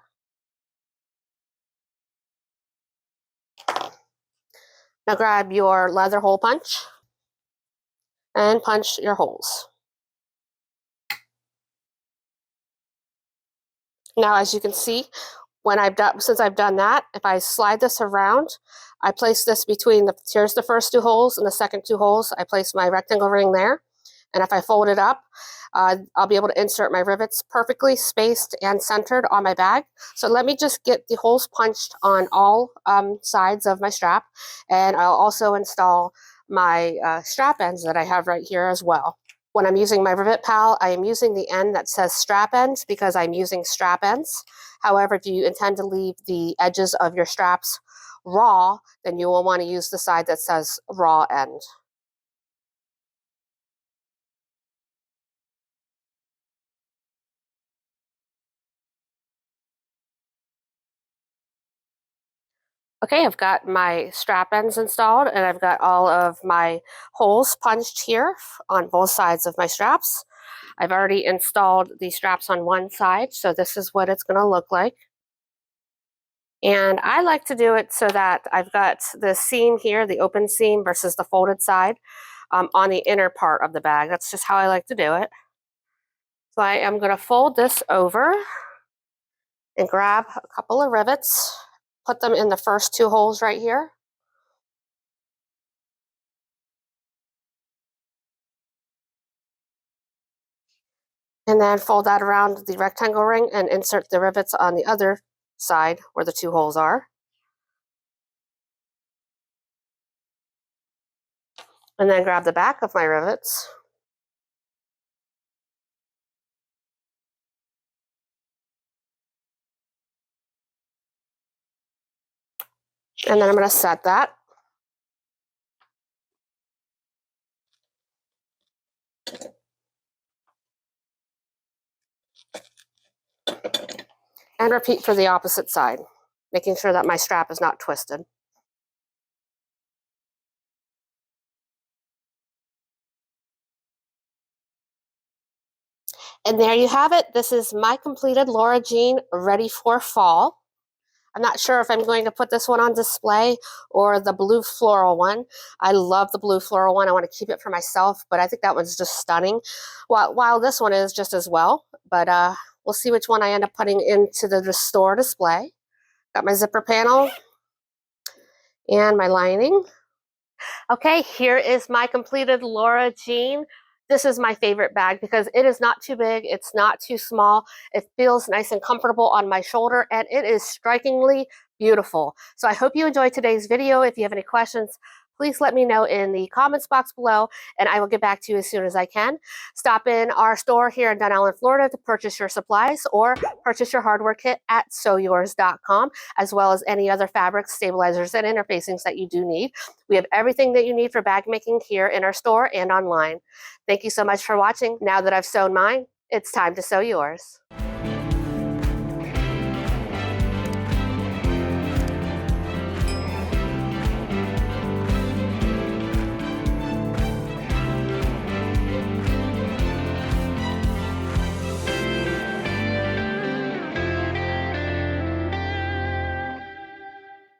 Speaker 1: Now grab your leather hole punch and punch your holes. Now, as you can see, since I've done that, if I slide this around, I place this between here's the first 2 holes and the second 2 holes. I place my rectangle ring there. And if I fold it up, I'll be able to insert my rivets perfectly spaced and centered on my bag. So let me just get the holes punched on all sides of my strap. And I'll also install my strap ends that I have right here as well. When I'm using my Rivet Pal, I am using the end that says strap ends because I'm using strap ends. However, if you intend to leave the edges of your straps raw, then you will want to use the side that says raw end. Okay, I've got my strap ends installed and I've got all of my holes punched here on both sides of my straps. I've already installed the straps on one side, so this is what it's going to look like. And I like to do it so that I've got the seam here, the open seam versus the folded side on the inner part of the bag. That's just how I like to do it. So I am going to fold this over and grab a couple of rivets, put them in the first two holes right here. And then fold that around the rectangle ring and insert the rivets on the other side where the two holes are. And then grab the back of my rivets. And then I'm going to set that. And repeat for the opposite side, making sure that my strap is not twisted. And there you have it. This is my completed Laura Jean ready for fall. I'm not sure if I'm going to put this one on display or the blue floral one. I love the blue floral one. I want to keep it for myself, but I think that one's just stunning. While this one is just as well, but we'll see which one I end up putting into the store display. Got my zipper panel and my lining. Okay, here is my completed Laura Jean. This is my favorite bag because it is not too big, it's not too small, it feels nice and comfortable on my shoulder, and it is strikingly beautiful. So I hope you enjoyed today's video. If you have any questions, please let me know in the comments box below, and I will get back to you as soon as I can. Stop in our store here in Dunellen, Florida to purchase your supplies or purchase your hardware kit at sewyours.com, as well as any other fabrics, stabilizers, and interfacings that you do need. We have everything that you need for bag making here in our store and online. Thank you so much for watching. Now that I've sewn mine, it's time to sew yours.